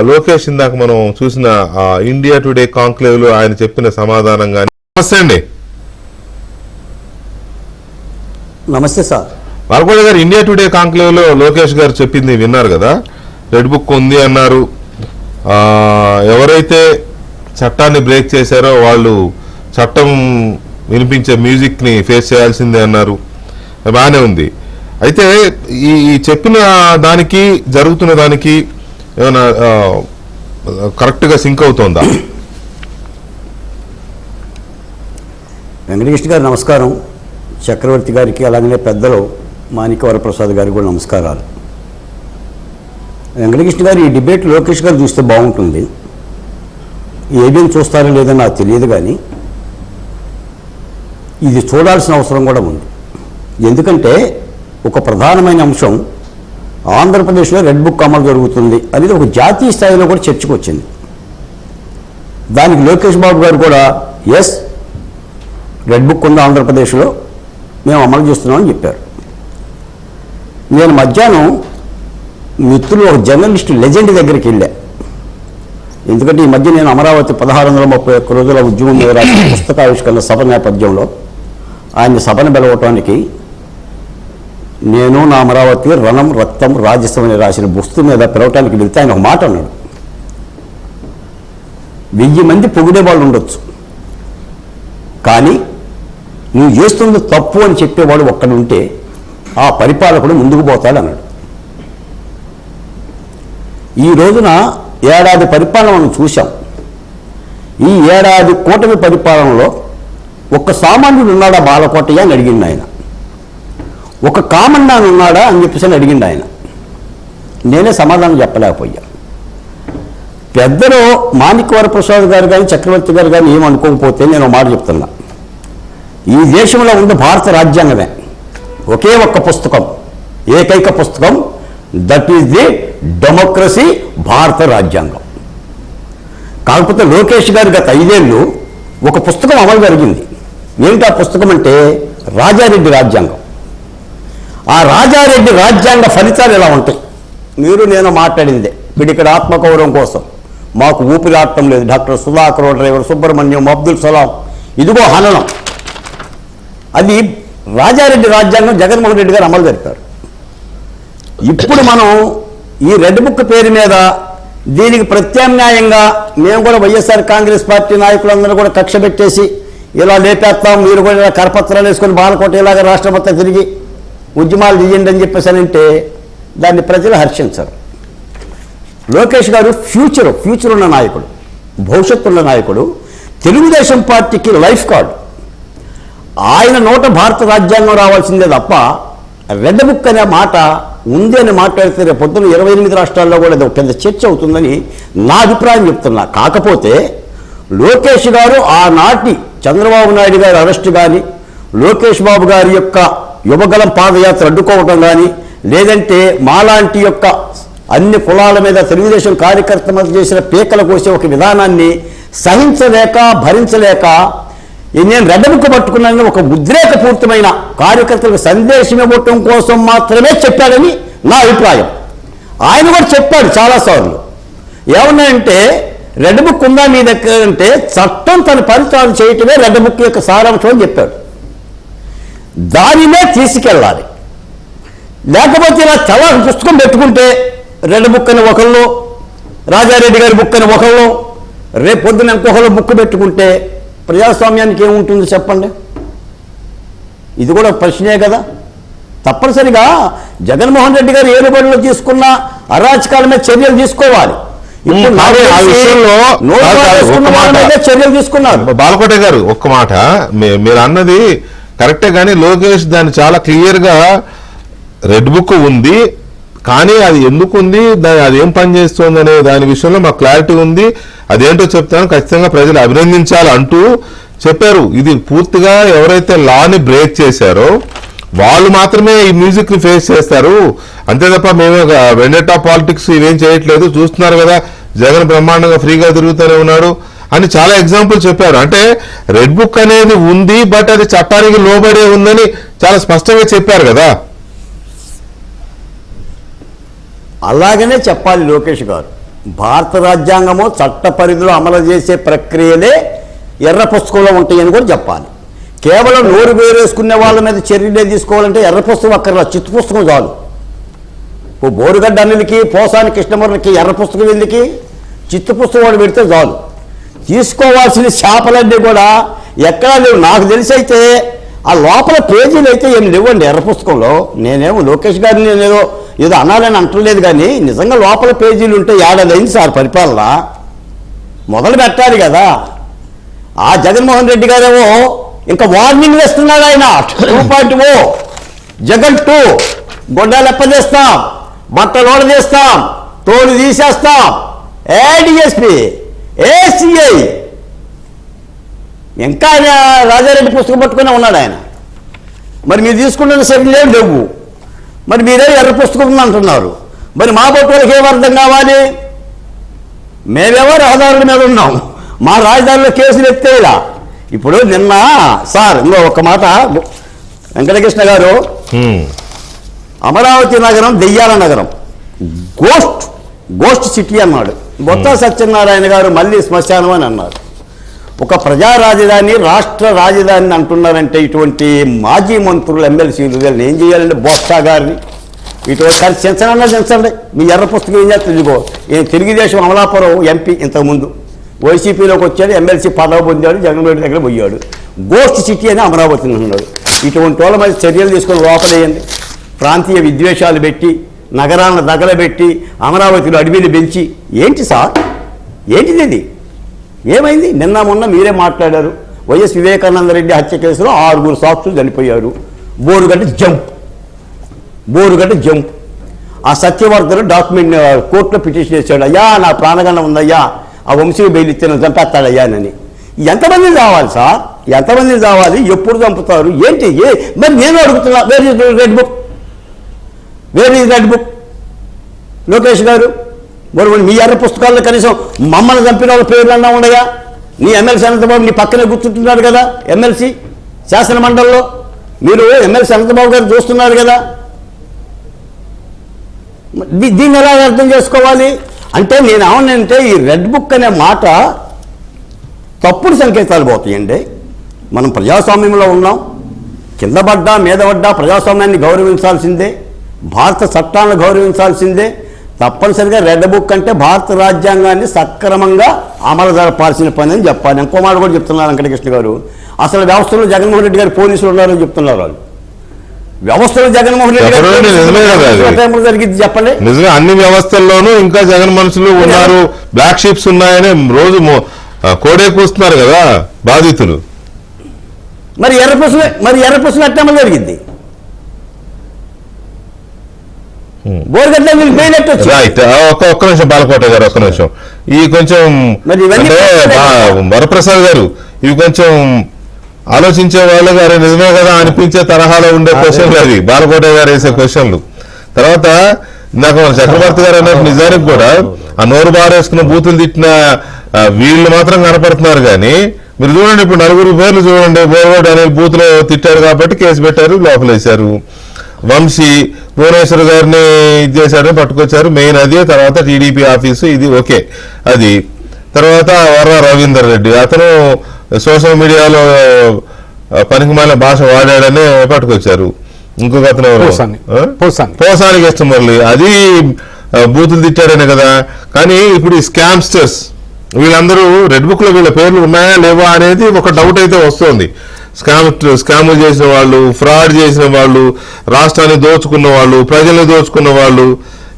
లోకేష్ ఇందాక మనం చూసిన ఇండియా టుడే కాంక్లేవ్ లో ఆయన చెప్పిన సమాధానం కానీ. నమస్తే అండి. నమస్తే సార్. వరకోట గారు, ఇండియా టుడే కాంక్లేవ్ లో లోకేష్ గారు చెప్పింది విన్నారు కదా. రెడ్ బుక్ ఉంది అన్నారు. ఎవరైతే చట్టాన్ని బ్రేక్ చేశారో వాళ్ళు చట్టం వినిపించే మ్యూజిక్ ని ఫేస్ చేయాల్సిందే అన్నారు. బాగానే ఉంది. అయితే ఈ చెప్పిన దానికి జరుగుతున్న దానికి ఏమైనా కరెక్ట్ గా సింక్ అవుతోందా? వెంకటకృష్ణ గారు నమస్కారం. చక్రవర్తి గారికి, అలాగనే పెద్దలు మాణిక్య వరప్రసాద్ గారికి కూడా నమస్కారాలు. వెంకటకృష్ణ గారు, ఈ డిబేట్ లోకేష్ గారు చూస్తే బాగుంటుంది. ఏబిఎం చూస్తారో లేదో నాకు తెలియదు, కానీ ఇది చూడాల్సిన అవసరం కూడా ఉంది. ఎందుకంటే ఒక ప్రధానమైన అంశం, ఆంధ్రప్రదేశ్లో రెడ్ బుక్ అమలు జరుగుతుంది అనేది ఒక జాతీయ స్థాయిలో కూడా చర్చకు వచ్చింది. దానికి లోకేష్ బాబు గారు కూడా ఎస్, రెడ్ బుక్ ఉంది ఆంధ్రప్రదేశ్లో, మేము అమలు చేస్తున్నామని చెప్పారు. నేను మధ్యాహ్నం మిత్రులు ఒక జర్నలిస్ట్ లెజెండ్ దగ్గరికి వెళ్ళా. ఎందుకంటే ఈ మధ్య నేను అమరావతి 1631 రోజుల ఉద్యమం మీద రాసిన పుస్తకావిష్కరణ సభ నేపథ్యంలో ఆయన సభను పిలవటానికి నేను నా అమరావతి రణం రక్తం రాజస్వం అని రాసిన పుస్తకం మీద పిలవటానికి వెళ్తే ఆయన ఒక మాట అన్నాడు. 1000 మంది పొగిడే వాళ్ళు ఉండొచ్చు, కానీ నువ్వు చేస్తున్నది తప్పు అని చెప్పేవాడు ఒక్కడుంటే ఆ పరిపాలకుడు ముందుకు పోతాడు అన్నాడు. ఈ రోజున ఏడాది పరిపాలన మనం చూసాం. ఈ ఏడాది కూటమి పరిపాలనలో ఒక్క సామాన్యుడు ఉన్నాడా బాలకోటయ్య అని అడిగిండు ఆయన. ఒక కామన్ మ్యాన్ ఉన్నాడా అని చెప్పేసి అడిగిండు ఆయన. నేనే సమాధానం చెప్పలేకపోయా. పెద్దలు మాణిక్య వరప్రసాద్ గారు కానీ చక్రవర్తి గారు కానీ ఏమనుకోకపోతే నేను మాట చెప్తున్నా. ఈ దేశంలో ఉన్న భారత రాజ్యాంగమే ఒకే ఒక్క పుస్తకం, ఏకైక పుస్తకం, దట్ ఈస్ ది డెమోక్రసీ, భారత రాజ్యాంగం. కాకపోతే లోకేష్ గారు గత 5 ఏళ్ళు ఒక పుస్తకం అమలు జరిగింది. ఏంటి ఆ పుస్తకం అంటే రాజారెడ్డి రాజ్యాంగం. ఆ రాజారెడ్డి రాజ్యాంగ ఫలితాలు ఇలా ఉంటాయి. మీరు నేను మాట్లాడిందే వీడిక్కడ ఆత్మగౌరవం కోసం మాకు ఊపిరాడటం లేదు. డాక్టర్ సుధాకర్ డ్రైవర్, సుబ్రహ్మణ్యం, అబ్దుల్ సలాం, ఇదిగో హననం. అది రాజారెడ్డి రాజ్యాంగం జగన్మోహన్ రెడ్డి గారు అమలు జరిపారు. ఇప్పుడు మనం ఈ రెడ్ బుక్ పేరు మీద దీనికి ప్రత్యామ్నాయంగా మేము కూడా వైఎస్ఆర్ కాంగ్రెస్ పార్టీ నాయకులందరూ కూడా కక్ష పెట్టేసి ఇలా లేపేస్తాం, మీరు కూడా ఇలా కరపత్రాలు వేసుకొని బాలకోట ఇలాగా రాష్ట్రం మొత్తం తిరిగి ఉద్యమాలు తీయండి అని చెప్పేసి అంటే దాన్ని ప్రజలు హర్షించరు. లోకేష్ గారు ఫ్యూచర్ ఉన్న నాయకుడు, భవిష్యత్తు ఉన్న నాయకుడు, తెలుగుదేశం పార్టీకి లైఫ్ కార్డు. ఆయన నోట భారత రాజ్యాంగం రావాల్సిందే తప్ప రెడ్ బుక్ అనే మాట ఉంది అని మాట్లాడితే రేపు పొద్దున 28 రాష్ట్రాల్లో కూడా ఇది ఒక పెద్ద చర్చ అవుతుందని నా అభిప్రాయం చెప్తున్నా. కాకపోతే లోకేష్ గారు ఆనాటి చంద్రబాబు నాయుడు గారి అరెస్ట్ కానీ, లోకేష్ బాబు గారి యొక్క యువగలం పాదయాత్ర అడ్డుకోవటం కానీ, లేదంటే మాలాంటి యొక్క అన్ని కులాల మీద తెలుగుదేశం కార్యకర్త మీద చేసిన పీకల కోసే ఒక విధానాన్ని సహించలేక భరించలేక నేను రెడ్ బుక్ పట్టుకున్నానని ఒక ఉద్రేకపూరితమైన కార్యకర్తలకు సందేశం ఇవ్వటం కోసం మాత్రమే చెప్పాడని నా అభిప్రాయం. ఆయన కూడా చెప్పాడు చాలాసార్లు. ఏమన్నాయంటే రెడ్ బుక్ ఉందా మీ దగ్గర అంటే చట్టం తన ఫలితాలు చేయటమే రెడ్ బుక్ యొక్క సారాంశం అని చెప్పాడు. దానినే తీసుకెళ్ళాలి. లేకపోతే ఇలా తెల్ల పుస్తకం పెట్టుకుంటే రెడ్ బుక్ అని ఒకళ్ళు, రాజారెడ్డి గారి బుక్ అని ఒకళ్ళు, రేపు పొద్దున ఇంకొకళ్ళు బుక్ పెట్టుకుంటే ప్రజాస్వామ్యానికి ఏముంటుంది చెప్పండి? ఇది కూడా ప్రశ్నే కదా. తప్పనిసరిగా జగన్మోహన్ రెడ్డి గారు ఏలుబడిలో తీసుకున్న అరాచకాల మీద చర్యలు తీసుకోవాలి. ఇప్పుడు ఆ విషయంలో చర్యలు తీసుకున్నారు. బాలకోట గారు ఒక్క మాట, మీరు అన్నది కరెక్టే, కానీ లోకేష్ దాన్ని చాలా క్లియర్ గా రెడ్ బుక్ ఉంది, కానీ అది ఎందుకు ఉంది, అది ఏం పని చేస్తుంది అనే దాని విషయంలో మాకు క్లారిటీ ఉంది, అదేంటో చెప్తాను, ఖచ్చితంగా ప్రజలు అభినందించాలి అంటూ చెప్పారు. ఇది పూర్తిగా ఎవరైతే లాని బ్రేక్ చేశారో వాళ్ళు మాత్రమే ఈ మ్యూజిక్ ని ఫేస్ చేస్తారు, అంతే తప్ప మేము వెండేటా పాలిటిక్స్ ఇవేం చేయట్లేదు, చూస్తున్నారు కదా జగన్ బ్రహ్మాండంగా ఫ్రీగా తిరుగుతూనే ఉన్నాడు అని చాలా ఎగ్జాంపుల్ చెప్పారు. అంటే రెడ్ బుక్ అనేది ఉంది, బట్ అది చట్టానికి లోబడే ఉందని చాలా స్పష్టంగా చెప్పారు కదా. అలాగనే చెప్పాలి లోకేష్ గారు. భారత రాజ్యాంగము చట్ట పరిధిలో అమలు చేసే ప్రక్రియలే ఎర్ర పుస్తకంలో ఉంటాయని కూడా చెప్పాలి. కేవలం నోరు వేరేసుకునే వాళ్ళ మీద చర్యలే తీసుకోవాలంటే ఎర్ర పుస్తకం అక్కర్లా, చిత్తు పుస్తకం చాలు. ఓ బోరుగడ్డ అన్నిలకి, పోసాని కృష్ణమూర్తికి ఎర్ర పుస్తకం ఎందుకు, చిత్తు పుస్తకం వాడు పెడితే చాలు. తీసుకోవాల్సిన చేపలన్నీ కూడా ఎక్కడా లేవు. నాకు తెలిసి అయితే ఆ లోపల పేజీలు అయితే ఏం లేవండి ఎర్ర పుస్తకంలో. నేనేమో లోకేష్ గారిని నేనేదో ఏదో అనాలని అంటలేదు, కానీ నిజంగా లోపల పేజీలు ఉంటే ఏడాదైంది సార్ పరిపాలన, మొదలు పెట్టాలి కదా. ఆ జగన్మోహన్ రెడ్డి గారేమో ఇంకా వార్నింగ్ వేస్తున్నాడు ఆయన. 2.0 జగన్ 2 గొడ్డాలు ఎప్పజేస్తాం, బట్టలు ఓడదీస్తాం, తోలు తీసేస్తాం, ఏడిఎస్పీ ఏసీఐ, ఇంకా ఆయన రాజారెడ్డి పుస్తకం పట్టుకునే ఉన్నాడు ఆయన. మరి మీరు తీసుకుంటున్న చర్యలు ఏం లేవు, మరి మీరే ఎర్ర పుస్తకం అంటున్నారు. మరి మా బొట్టులకు ఏం అర్థం కావాలి? మేమేమో రహదారుల మీద ఉన్నాం, మా రాజధానిలో కేసులు ఎత్తే ఇలా. ఇప్పుడు నిన్న సార్ ఇంకో ఒక మాట, వెంకటకృష్ణ గారు, అమరావతి నగరం దెయ్యాల నగరం, గోస్ట్ సిటీ అన్నాడు. బొత్స సత్యనారాయణ గారు మళ్ళీ శ్మశానం అని అన్నారు. ఒక ప్రజా రాజధాని, రాష్ట్ర రాజధాని అంటున్నారంటే ఇటువంటి మాజీ మంత్రులు, ఎమ్మెల్సీలు వీళ్ళని ఏం చేయాలంటే బొత్స గారిని ఇటువంటి చించనన్నా చించండి. మీ ఎర్ర పుస్తకం ఏం చేస్తుంది? ఇదిగో తెలుగుదేశం అమలాపురం ఎంపీ ఇంతకుముందు వైసీపీలోకి వచ్చాడు, ఎమ్మెల్సీ పదవి పొందాడు, జగన్మోహన్ రెడ్డి దగ్గర పోయాడు. గోస్ట్ సిటీ అని అమరావతిని అన్నాడు. ఇటువంటి వాళ్ళ మీద చర్యలు తీసుకొని లోపలేయండి. ప్రాంతీయ విద్వేషాలు పెట్టి, నగరాలను దగలబెట్టి, అమరావతిలో అడవిని పెంచి ఏంటి సార్? ఏంటిది ఇది? ఏమైంది? నిన్న మొన్న మీరే మాట్లాడారు. వైఎస్ వివేకానంద రెడ్డి హత్య కేసులో 6 సాక్షులు చనిపోయారు. బోరుగడ్డ జంప్. ఆ సత్యవర్ధన్ డాక్యుమెంట్ కోర్టులో పిటిషన్ చేశాడు. అయ్యా నా ప్రాణగణం ఉందయ్యా, ఆ వంశీయ బెయిల్ ఇస్తే నువ్వు చంపేస్తాడయ్యానని. ఎంతమందిని కావాలి సార్? ఎంతమందిని కావాలి? ఎప్పుడు చంపుతారు? ఏంటి? మరి నేను అడుగుతున్నా, where is red book Lokesh గారు? మరి మీ ఎర్ర పుస్తకాల్లో కనీసం మమ్మల్ని చంపిన వాళ్ళ పేర్లన్నా ఉన్నాయా? నీ ఎమ్మెల్సీ అనంతబాబు నీ పక్కనే కూర్చుంటున్నాడు కదా, ఎమ్మెల్సీ శాసన మండలిలో. మీరు ఎమ్మెల్సీ అనంతబాబు గారు చూస్తున్నారు కదా, దీన్ని ఎలా అర్థం చేసుకోవాలి అంటే నేను ఏమన్నంటే ఈ రెడ్ బుక్ అనే మాట తప్పుడు సంకేతాలు పోతాయండి. మనం ప్రజాస్వామ్యంలో ఉన్నాం, కింద పడ్డా మీద పడ్డా ప్రజాస్వామ్యాన్ని గౌరవించాల్సిందే, భారత చట్టాలను గౌరవించాల్సిందే. తప్పనిసరిగా రెడ్ బుక్ అంటే భారత రాజ్యాంగాన్ని సక్రమంగా అమలు జరపాల్సిన పని అని చెప్పాలి. ఇంకో మాట కూడా చెప్తున్నారు వెంకటకృష్ణ గారు, అసలు వ్యవస్థలో జగన్మోహన్ రెడ్డి గారు పోలీసులు ఉన్నారని చెప్తున్నారు. వాళ్ళు వ్యవస్థలో జగన్మోహన్ రెడ్డి గారు జరిగింది చెప్పండి. నిజంగా అన్ని వ్యవస్థల్లోనూ ఇంకా జగన్ మనుషులు ఉన్నారు, బ్లాక్ షీప్స్ ఉన్నాయని రోజు కోడే కూస్తున్నారు కదా బాధితులు. మరి ఎర్రపూసలు అట్టమలు జరిగింది. ఒక్క నిమిషం బాలకోట గారు, ఒక్క నిమిషం. ఈ కొంచెం వరప్రసాద్ గారు ఇవి కొంచెం ఆలోచించే వాళ్ళు గారు నిజమే కదా అనిపించే తరహాలో ఉండే క్వశ్చన్లు అవి బాలకోట గారు వేసే క్వశ్చన్లు. తర్వాత నాకు చక్రవర్తి గారు అన్నట్టు నిజానికి కూడా ఆ నోరు బారేసుకున్న బూతులు తిట్టిన వీళ్ళు మాత్రం కనపడుతున్నారు. కానీ మీరు చూడండి, ఇప్పుడు నలుగురు పేర్లు చూడండి. బోర్గోడ్ అనే బూత్లో తిట్టారు కాబట్టి కేసు పెట్టారు, లోపలేశారు. వంశీ భువనేశ్వర్ గారిని ఇది చేశారని పట్టుకొచ్చారు, మెయిన్ అదే. తర్వాత టీడీపీ ఆఫీసు ఇది ఓకే అది. తర్వాత వర్ర రవీందర్ రెడ్డి, అతను సోషల్ మీడియాలో పనికిమాలిన భాష వాడాడని పట్టుకొచ్చారు. ఇంకొక అతను పోసాని కృష్ణమురళి, అది బూతులు తిట్టాడనే కదా. కానీ ఇప్పుడు ఈ స్కామ్స్టర్స్ వీళ్ళందరూ రెడ్ బుక్ లో వీళ్ళ పేర్లు ఉన్నాయా లేవా అనేది ఒక డౌట్ అయితే వస్తుంది. స్కాములు చేసిన వాళ్ళు, ఫ్రాడ్ చేసిన వాళ్ళు, రాష్ట్రాన్ని దోచుకున్న వాళ్ళు, ప్రజల్ని దోచుకున్న వాళ్ళు,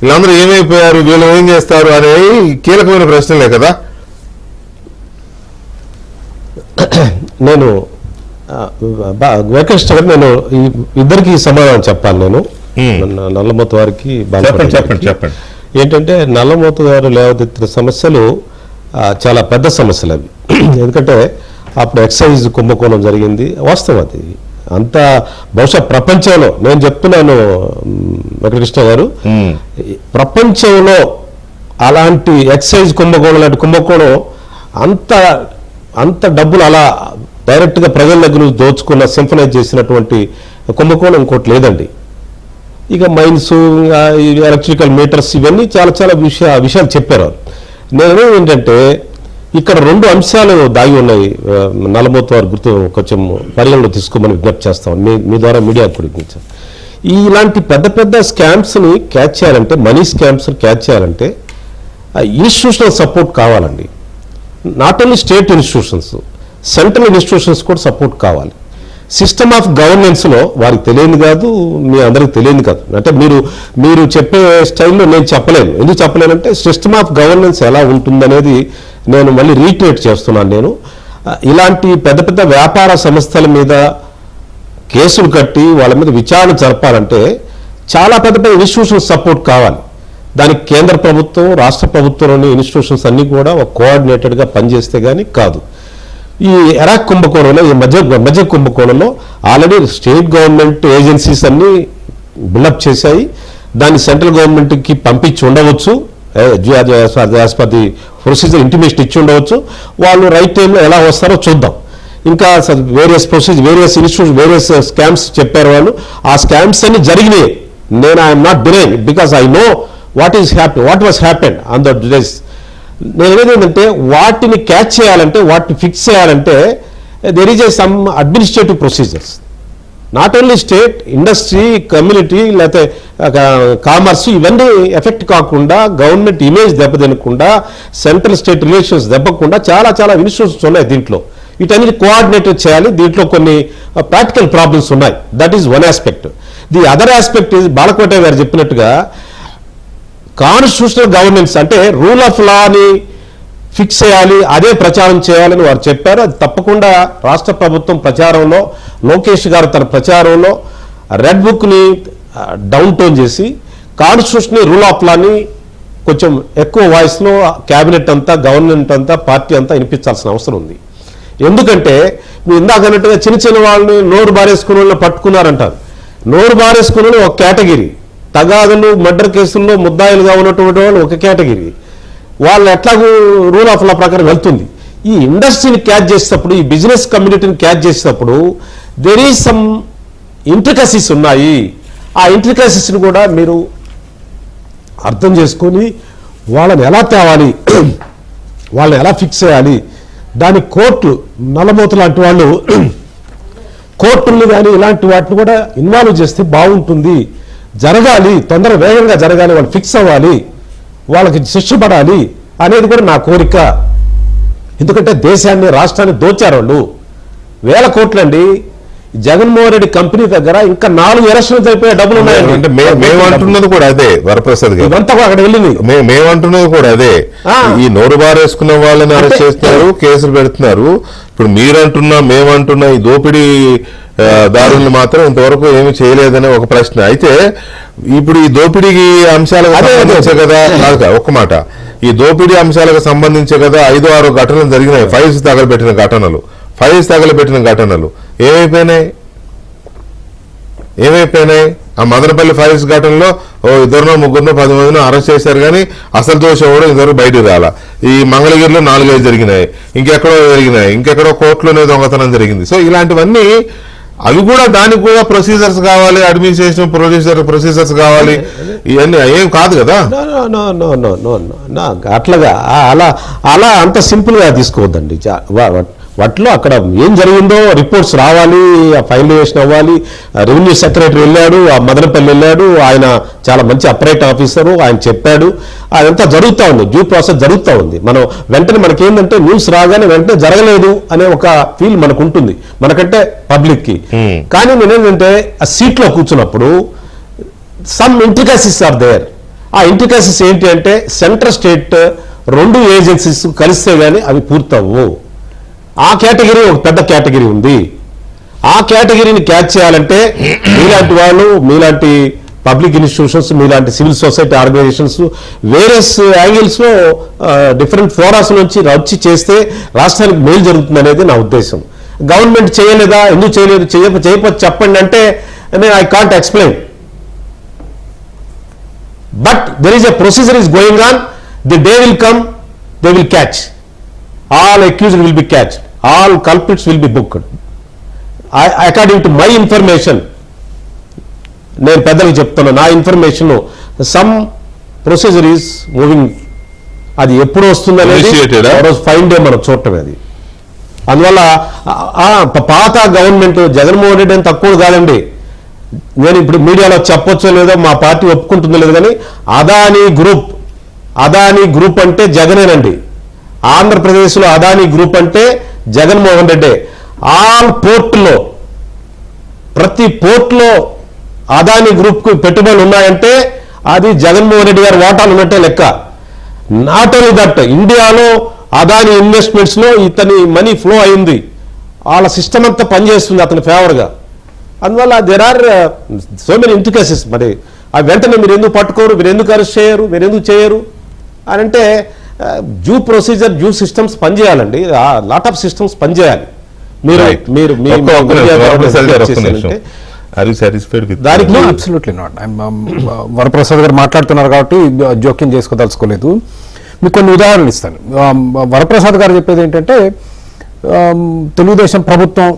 వీళ్ళందరూ ఏమైపోయారు, వీళ్ళు ఏం చేస్తారు అనేవి కీలకమైన ప్రశ్నలే కదా. నేను వెంకటేశ్వర గారు, నేను ఇద్దరికి సమాధానం చెప్పాలి. నేను నల్లమోతు వారికి చెప్పండి. ఏంటంటే నల్లమోతు గారు లేవదెత్తిన సమస్యలు చాలా పెద్ద సమస్యలు అవి. ఎందుకంటే అప్పుడు ఎక్సైజ్ కుంభకోణం జరిగింది, వాస్తవం అది. అంత బహుశా ప్రపంచంలో నేను చెప్తున్నాను వెంకటకృష్ణ గారు, ప్రపంచంలో అలాంటి ఎక్సైజ్ కుంభకోణం లాంటి కుంభకోణం అంత డబ్బులు అలా డైరెక్ట్గా ప్రజల దగ్గర దోచుకున్న సింఫనైజ్ చేసినటువంటి కుంభకోణం ఇంకోటి లేదండి. ఇక మైన్స్, ఎలక్ట్రికల్ మీటర్స్, ఇవన్నీ చాలా చాలా విషయాలు చెప్పారు. నేను ఏంటంటే ఇక్కడ రెండు అంశాలు దాగి ఉన్నాయి. నల్లమోతు వారు గుర్తు కొంచెం పరిగణలో తీసుకోమని విజ్ఞప్తి చేస్తాం మీ ద్వారా మీడియా గురించి. ఇలాంటి పెద్ద పెద్ద స్కామ్స్ని క్యాచ్ చేయాలంటే, మనీ స్కామ్స్ని క్యాచ్ చేయాలంటే ఇన్స్టిట్యూషనల్ సపోర్ట్ కావాలండి. Not only state institutions, central institutions కూడా సపోర్ట్ కావాలి. సిస్టమ్ ఆఫ్ గవర్నెన్స్లో వారికి తెలియదు కాదు, మీ అందరికి తెలియదు కాదు. అంటే మీరు చెప్పే స్టైల్లో నేను చెప్పలేను. ఎందుకు చెప్పలేనంటే సిస్టమ్ ఆఫ్ గవర్నెన్స్ ఎలా ఉంటుందనేది నేను మళ్ళీ రీక్రియేట్ చేస్తున్నాను. నేను ఇలాంటి పెద్ద పెద్ద వ్యాపార సంస్థల మీద కేసులు కట్టి వాళ్ళ మీద విచారణ జరపాలంటే చాలా పెద్ద పెద్ద ఇన్స్టిట్యూషన్స్ సపోర్ట్ కావాలి. దానికి కేంద్ర ప్రభుత్వం, రాష్ట్ర ప్రభుత్వంలోని ఇన్స్టిట్యూషన్స్ అన్నీ కూడా ఒక కోఆర్డినేటెడ్గా పనిచేస్తే కానీ కాదు. ఈ ఎరాక్ కుంభకోణంలో, ఈ మధ్య కుంభకోణంలో ఆల్రెడీ స్టేట్ గవర్నమెంట్ ఏజెన్సీస్ అన్నీ బిల్డప్ చేశాయి. దాన్ని సెంట్రల్ గవర్నమెంట్కి పంపించి ఉండవచ్చు, as per the procedure intimation ఇచ్చి ఉండవచ్చు. వాళ్ళు రైట్ టైంలో ఎలా వస్తారో చూద్దాం. ఇంకా various procedure, various institution, various scams చెప్పారు వాళ్ళు. ఆ స్కామ్స్ అన్ని జరిగినాయి. నేను I'm not denying because I know what was happened on the days. నేను ఏదేంటంటే వాటిని క్యాచ్ చేయాలంటే, వాటిని ఫిక్స్ చేయాలంటే there is some administrative procedures. Not only state, industry, community, లేకపోతే కామర్స్, ఇవన్నీ ఎఫెక్ట్ కాకుండా, గవర్నమెంట్ ఇమేజ్ దెబ్బతినకుండా, సెంట్రల్ స్టేట్ రిలేషన్స్ దెబ్బకుండా చాలా చాలా ఇన్స్టిట్యూషన్స్ ఉన్నాయి దీంట్లో. వీటన్నిటి కోఆర్డినేటర్ చేయాలి. దీంట్లో కొన్ని ప్రాక్టికల్ ప్రాబ్లమ్స్ ఉన్నాయి. That is one aspect. The other aspect is Balakota గారు చెప్పినట్టుగా కాన్స్టిట్యూషనల్ గవర్నెన్స్, అంటే రూల్ ఆఫ్ లాని ఫిక్స్ చేయాలి, అదే ప్రచారం చేయాలని వారు చెప్పారు. అది తప్పకుండా రాష్ట్ర ప్రభుత్వం ప్రచారంలో, లోకేష్ గారు తన ప్రచారంలో రెడ్ బుక్ని డౌన్ టోన్ చేసి కాన్స్టిట్యూషన్, రూల్ ఆఫ్ లాని కొంచెం ఎక్కువ వాయిస్లో క్యాబినెట్ అంతా, గవర్నమెంట్ అంతా, పార్టీ అంతా వినిపించాల్సిన అవసరం ఉంది. ఎందుకంటే మీరు ఇందాక అన్నట్టుగా చిన్న చిన్న వాళ్ళని నోరు బారేసుకునే వాళ్ళని పట్టుకున్నారంటారు. నోరు బారేసుకునే ఒక కేటగిరీ, తగాదులు, మర్డర్ కేసుల్లో ముద్దాయిలుగా ఉన్నటువంటి వాళ్ళు ఒక కేటగిరీ. వాళ్ళు ఎట్లాగూ రూల్ ఆఫ్ లా ప్రకారం వెళ్తుంది. ఈ ఇండస్ట్రీని క్యాచ్ చేసేటప్పుడు, ఈ బిజినెస్ కమ్యూనిటీని క్యాచ్ చేసేటప్పుడు దెర్ ఈజ్ సమ్ ఇంట్రికసీస్ ఉన్నాయి. ఆ ఇంట్రికసీస్ని కూడా మీరు అర్థం చేసుకొని వాళ్ళని ఎలా తేవాలి, వాళ్ళని ఎలా ఫిక్స్ చేయాలి, దాని కోర్టు నల్లమూత లాంటి వాళ్ళు కోర్టుల్ని కానీ ఇలాంటి వాటిని కూడా ఇన్వాల్వ్ చేస్తే బాగుంటుంది, జరగాలి, వేగంగా జరగాలి, వాళ్ళు ఫిక్స్ అవ్వాలి, వాళ్ళకి శిక్ష పడాలి అనేది కూడా నా కోరిక. ఎందుకంటే దేశాన్ని రాష్ట్రాన్ని దోచారు వాళ్ళు, 1000 కోట్లండి. జగన్మోహన్ రెడ్డి కంపెనీ దగ్గర ఇంకా 4 ఎలక్షన్లు అయిపోయే డబ్బులు ఉన్నాయండి. అంటే మేము అంటున్నది కూడా అదే వరప్రసాద్ గారు, ఇదంతా కూడా అక్కడ వెళ్ళింది. మేము అంటున్నది కూడా అదే. ఈ నోరు బారేసుకున్న వాళ్ళని అరెస్ట్ చేస్తున్నారు, కేసులు పెడుతున్నారు. ఇప్పుడు మీరంటున్నా మేమంటున్నా ఈ దోపిడీ దారుల్ని మాత్రం ఇంతవరకు ఏమి చేయలేదనే ఒక ప్రశ్న. అయితే ఇప్పుడు ఈ దోపిడీ అంశాలకు సంబంధించే కదా, ఒక్క మాట, ఈ దోపిడీ అంశాలకు సంబంధించే కదా 5-6 ఘటనలు జరిగినాయి. ఫైల్స్ తగలబెట్టిన ఘటనలు ఏమైపోయినాయి? ఆ మదనపల్లి ఫైల్స్ ఘటనలో 2 3 10 మందిని అరెస్ట్ చేశారు, కానీ అసలు దోషం కూడా ఇంతవరకు బయటకు రాలా. ఈ మంగళగిరిలో 4-5 జరిగినాయి, ఇంకెక్కడో కోర్టులోనే దొంగతనం జరిగింది. సో ఇలాంటివన్నీ అవి కూడా, దానికి కూడా ప్రొసీజర్స్ కావాలి, అడ్మినిస్ట్రేషన్ ప్రొసీజర్స్ కావాలి. ఇవన్నీ ఏం కాదు కదా. అట్లాగా అలా అంత సింపుల్ గా తీసుకోవద్దండి. వాటిలో అక్కడ ఏం జరిగిందో రిపోర్ట్స్ రావాలి, ఆ ఫైలియేషన్ అవ్వాలి. రెవెన్యూ సెక్రటరీ వెళ్ళాడు, ఆ మదనపల్లి వెళ్ళాడు, ఆయన చాలా మంచి అపరేట్ ఆఫీసరు, ఆయన చెప్పాడు. అదంతా జరుగుతూ ఉంది, డ్యూ ప్రాసెస్ జరుగుతూ ఉంది. మనం వెంటనే మనకేంటంటే న్యూస్ రాగానే వెంటనే జరగలేదు అనే ఒక ఫీల్ మనకు ఉంటుంది, మనకంటే పబ్లిక్ కి. కానీ నేనేంటంటే ఆ సీట్లో కూర్చున్నప్పుడు సమ్ ఇంట్రికసీస్ ఆర్ దేర్. ఆ ఇంట్రికసీస్ ఏంటి అంటే సెంట్రల్ స్టేట్ 2 ఏజెన్సీస్ కలిస్తే గానీ అవి పూర్తవు. ఆ కేటగిరీ ఒక పెద్ద కేటగిరీ ఉంది. ఆ కేటగిరీని క్యాచ్ చేయాలంటే మీలాంటి వాళ్ళు, మీలాంటి పబ్లిక్ ఇన్స్టిట్యూషన్స్, మీలాంటి civil society organisations various angles లో డిఫరెంట్ ఫోరాస్ నుంచి వచ్చి చేస్తే రాష్ట్రానికి మేలు జరుగుతుంది అనేది నా ఉద్దేశం. గవర్నమెంట్ చేయలేదా, ఎందుకు చేయలేదు, చేయకపోతే చెప్పండి అంటే I can't explain. But there is a procedure is going on. The day will come, they will catch. All accused will be catched. All culprits will be booked. According to my information, నేను పెద్దలకు చెప్తున్నా, నా information some procedure is moving. అది ఎప్పుడు వస్తుందనేది fine day మనం చూడటం. అది అందువల్ల పాత గవర్నమెంట్ జగన్మోహన్ రెడ్డి అని తక్కువ కాదండి. నేను ఇప్పుడు మీడియాలో చెప్పొచ్చో లేదో, మా పార్టీ ఒప్పుకుంటుందో లేదు, కానీ అదానీ గ్రూప్ అంటే జగనేనండి. ఆంధ్రప్రదేశ్లో అదానీ గ్రూప్ అంటే జగన్మోహన్ రెడ్డి. ఆల్ పోర్టులో, ప్రతి పోర్టులో అదానీ గ్రూప్ కు పెట్టుబడులు ఉన్నాయంటే అది జగన్మోహన్ రెడ్డి గారి వాటాలు ఉన్నట్టే లెక్క. నాట్ ఓన్లీ దట్, ఇండియాలో అదానీ ఇన్వెస్ట్మెంట్స్ లో ఇతని మనీ ఫ్లో అయింది. వాళ్ళ సిస్టమ్ అంతా పనిచేస్తుంది అతని ఫేవర్ గా. అందువల్ల there are so many intricacies. మరి అవి వెంటనే మీరు ఎందుకు పట్టుకోరు, మీరు ఎందుకు అరెస్ట్ చేయరు, మీరు ఎందుకు చేయరు అని అంటే డ్యూ ప్రొసీజర్, డ్యూ సిస్టమ్స్ పనిచేయాలండి. లాట్ ఆఫ్ సిస్టమ్స్ పనిచేయాలి. దానికి అబ్సల్యూట్లీ నాట్. వరప్రసాద్ గారు మాట్లాడుతున్నారు కాబట్టి జోక్యం చేసుకోదలుచుకోలేదు. మీకు కొన్ని ఉదాహరణలు ఇస్తాను. వరప్రసాద్ గారు చెప్పేది ఏంటంటే తెలుగుదేశం ప్రభుత్వం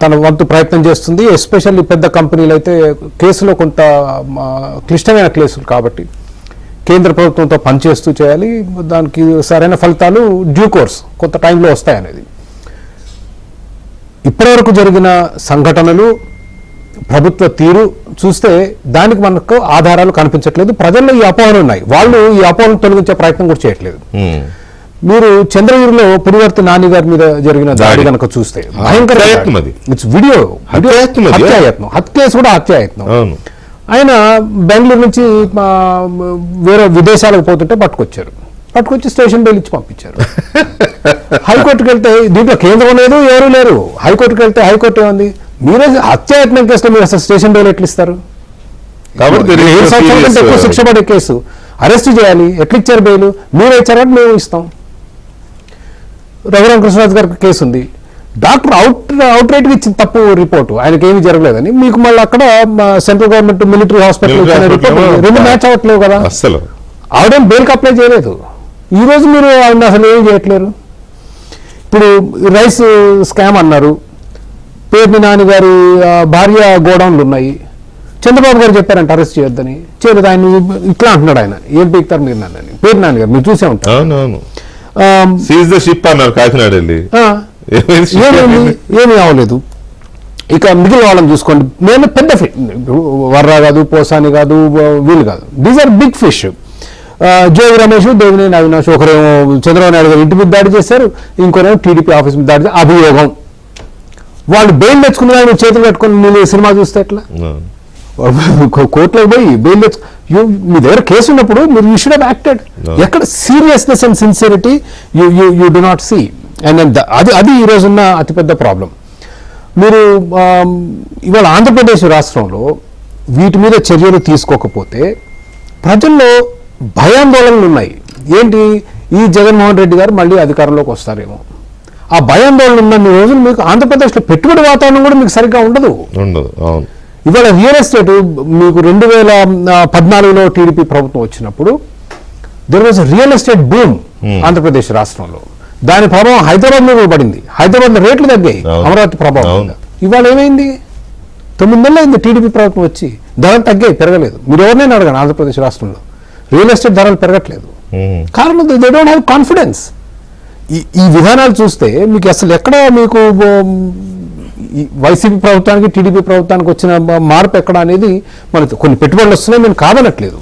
తన వంతు ప్రయత్నం చేస్తుంది. ఎస్పెషల్లీ పెద్ద కంపెనీలు అయితే కేసులో కొంత క్లిష్టమైన కేసులు కాబట్టి కేంద్ర ప్రభుత్వంతో పనిచేస్తూ చేయాలి, దానికి సరైన ఫలితాలు డ్యూ కోర్స్ కొంత టైంలో వస్తాయనేది. ఇప్పటివరకు జరిగిన సంఘటనలు, ప్రభుత్వ తీరు చూస్తే దానికి మనకు ఆధారాలు కనిపించట్లేదు. ప్రజల్లో ఈ అపోహలు ఉన్నాయి, వాళ్ళు ఈ అపోహలను తొలగించే ప్రయత్నం కూడా చేయట్లేదు. మీరు చంద్రగిరిలో పులివర్తి నాని గారి మీద జరిగిన దాడి కనుక చూస్తే భయంకర వీడియో, హత్య కూడా హత్యాయత్నం. ఆయన బెంగళూరు నుంచి వేరే విదేశాలకు పోతుంటే పట్టుకొచ్చి స్టేషన్ బెయిల్ ఇచ్చి పంపించారు. హైకోర్టుకు వెళ్తే దీంట్లో కేంద్రం లేదు, ఎవరు లేరు. హైకోర్టుకు వెళ్తే హైకోర్టు ఏమంది, మీరే హత్యాయత్నం కేసులో మీరు అసలు స్టేషన్ బెయిల్ ఎట్లా ఇస్తారు? కాబట్టి 7 సంవత్సరాల కంటే ఎక్కువ శిక్ష పడే కేసు అరెస్ట్ చేయాలి, ఎట్లా ఇచ్చారు బెయిల్? మీరే ఇచ్చారంటే మేము ఇస్తాం. రఘురామ కృష్ణరాజు గారికి కేసు ఉంది, డాక్టర్ అవుట్ రైట్ గా ఇచ్చిన తప్పు రిపోర్టు, ఆయనకి ఏమీ జరగలేదని. మీకు మళ్ళీ అక్కడ సెంట్రల్ గవర్నమెంట్ మిలిటరీ హాస్పిటల్ రెండు మ్యాచ్ అవ్వట్లేవు కదా. అసలు ఆవిడేం బెయిల్కి అప్లై చేయలేదు. ఈ రోజు మీరు ఆవిడ అసలు ఏం చేయట్లేరు. ఇప్పుడు రైస్ స్కామ్ అన్నారు, పేర్ని నాని గారి భార్య గోడౌన్లు ఉన్నాయి, చంద్రబాబు గారు చెప్పారంట అరెస్ట్ చేయొద్దని, చేయలేదు. ఆయన ఇట్లా అంటున్నాడు, ఆయన ఏం పీకుతారు మీరు నన్ను, పేరు నాన్న గారు మీరు చూసే ఉంటారు. అవునవును, సీజ్ ద షిప్ అన్నారు కాకినాడ వెళ్ళి. ఏమీ అవ్వలేదు. ఇక మిగిలిన వాళ్ళని చూసుకోండి. నేను పెద్ద ఫిష్, వర్రా కాదు, పోసాని కాదు, వీళ్ళు కాదు, these are big fish. Jogi Ramesh, Devineni Avinash, ఒకరేమో చంద్రబాబు నాయుడు గారు ఇంటి మీద దాడి చేశారు, ఇంకోరేమో టీడీపీ ఆఫీస్ మీద దాడి చేశారు. అభియోగం. వాళ్ళు బెయిల్ తెచ్చుకున్న వాళ్ళు చేతులు పెట్టుకుని మీరు సినిమా చూస్తే ఎట్లా? కోర్టులో పోయి బెయిల్ మీ దగ్గర కేసు ఉన్నప్పుడు మీరు యూ షుడ్ హావ్ యాక్టెడ్. ఎక్కడ seriousness and sincerity you do not see. And అది ఈ రోజున్న అతిపెద్ద ప్రాబ్లం. మీరు ఇవాళ ఆంధ్రప్రదేశ్ రాష్ట్రంలో వీటి మీద చర్యలు తీసుకోకపోతే ప్రజల్లో భయాందోళనలు ఉన్నాయి. ఏంటి, ఈ జగన్మోహన్ రెడ్డి గారు మళ్ళీ అధికారంలోకి వస్తారేమో. ఆ భయాందోళన ఉన్న రోజులు మీకు ఆంధ్రప్రదేశ్లో పెట్టుబడి వాతావరణం కూడా మీకు సరిగ్గా ఉండదు. అవును. ఇవాళ రియల్ ఎస్టేట్ మీకు 2014లో టీడీపీ ప్రభుత్వం వచ్చినప్పుడు there was real estate boom Andhra Pradesh రాష్ట్రంలో. దాని ప్రభావం హైదరాబాద్ మీద పడింది. హైదరాబాద్ లో రేట్లు తగ్గాయి అమరావతి ప్రభావం. ఇవాళ ఏమైంది, 9 నెలలు అయింది టీడీపీ ప్రభుత్వం వచ్చి, ధరలు తగ్గాయి, పెరగలేదు. మీరు ఎవరినైనా అడగండి ఆంధ్రప్రదేశ్ రాష్ట్రంలో రియల్ ఎస్టేట్ ధరలు పెరగట్లేదు. కారణం దే డోంట్ హ్యావ్ కాన్ఫిడెన్స్. ఈ విధానాలు చూస్తే మీకు అసలు ఎక్కడ మీకు వైసీపీ ప్రభుత్వానికి టీడీపీ ప్రభుత్వానికి వచ్చిన మార్పు ఎక్కడ అనేది మనకి కొన్ని పెట్టుబడులు వస్తున్నాయి, మేము కాదనట్లేదు.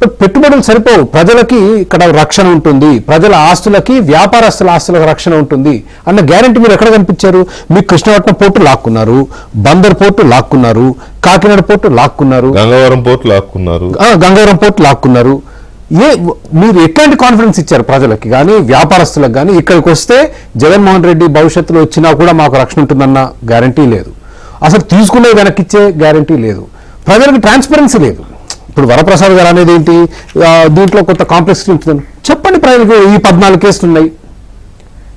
బట్ పెట్టుబడులు సరిపోవు. ప్రజలకి ఇక్కడ రక్షణ ఉంటుంది, ప్రజల ఆస్తులకి వ్యాపారస్తుల ఆస్తులకు రక్షణ ఉంటుంది అన్న గ్యారంటీ మీరు ఎక్కడ కనిపించారు? మీకు కృష్ణపట్నం పోర్టు లాక్కున్నారు, బందర్ పోర్టు లాక్కున్నారు, కాకినాడ పోర్టు లాక్కున్నారు, గంగవరం పోర్టు లాక్కున్నారు. మీరు ఎట్లాంటి కాన్ఫిడెన్స్ ఇచ్చారు ప్రజలకి కానీ వ్యాపారస్తులకు కానీ? ఇక్కడికి వస్తే జగన్మోహన్ రెడ్డి భవిష్యత్తులో వచ్చినా కూడా మాకు రక్షణ ఉంటుందన్న గ్యారంటీ లేదు. అసలు తీసుకునే వెనక్కిచ్చే గ్యారంటీ లేదు. ప్రజలకు ట్రాన్స్పరెన్సీ లేదు. ఇప్పుడు వరప్రసాద్ గారు అనేది ఏంటి, దీంట్లో కొంత కాంప్లెక్సిటీ ఉంటుంది. చెప్పండి ప్రజలకు, ఈ 14 కేసులు ఉన్నాయి,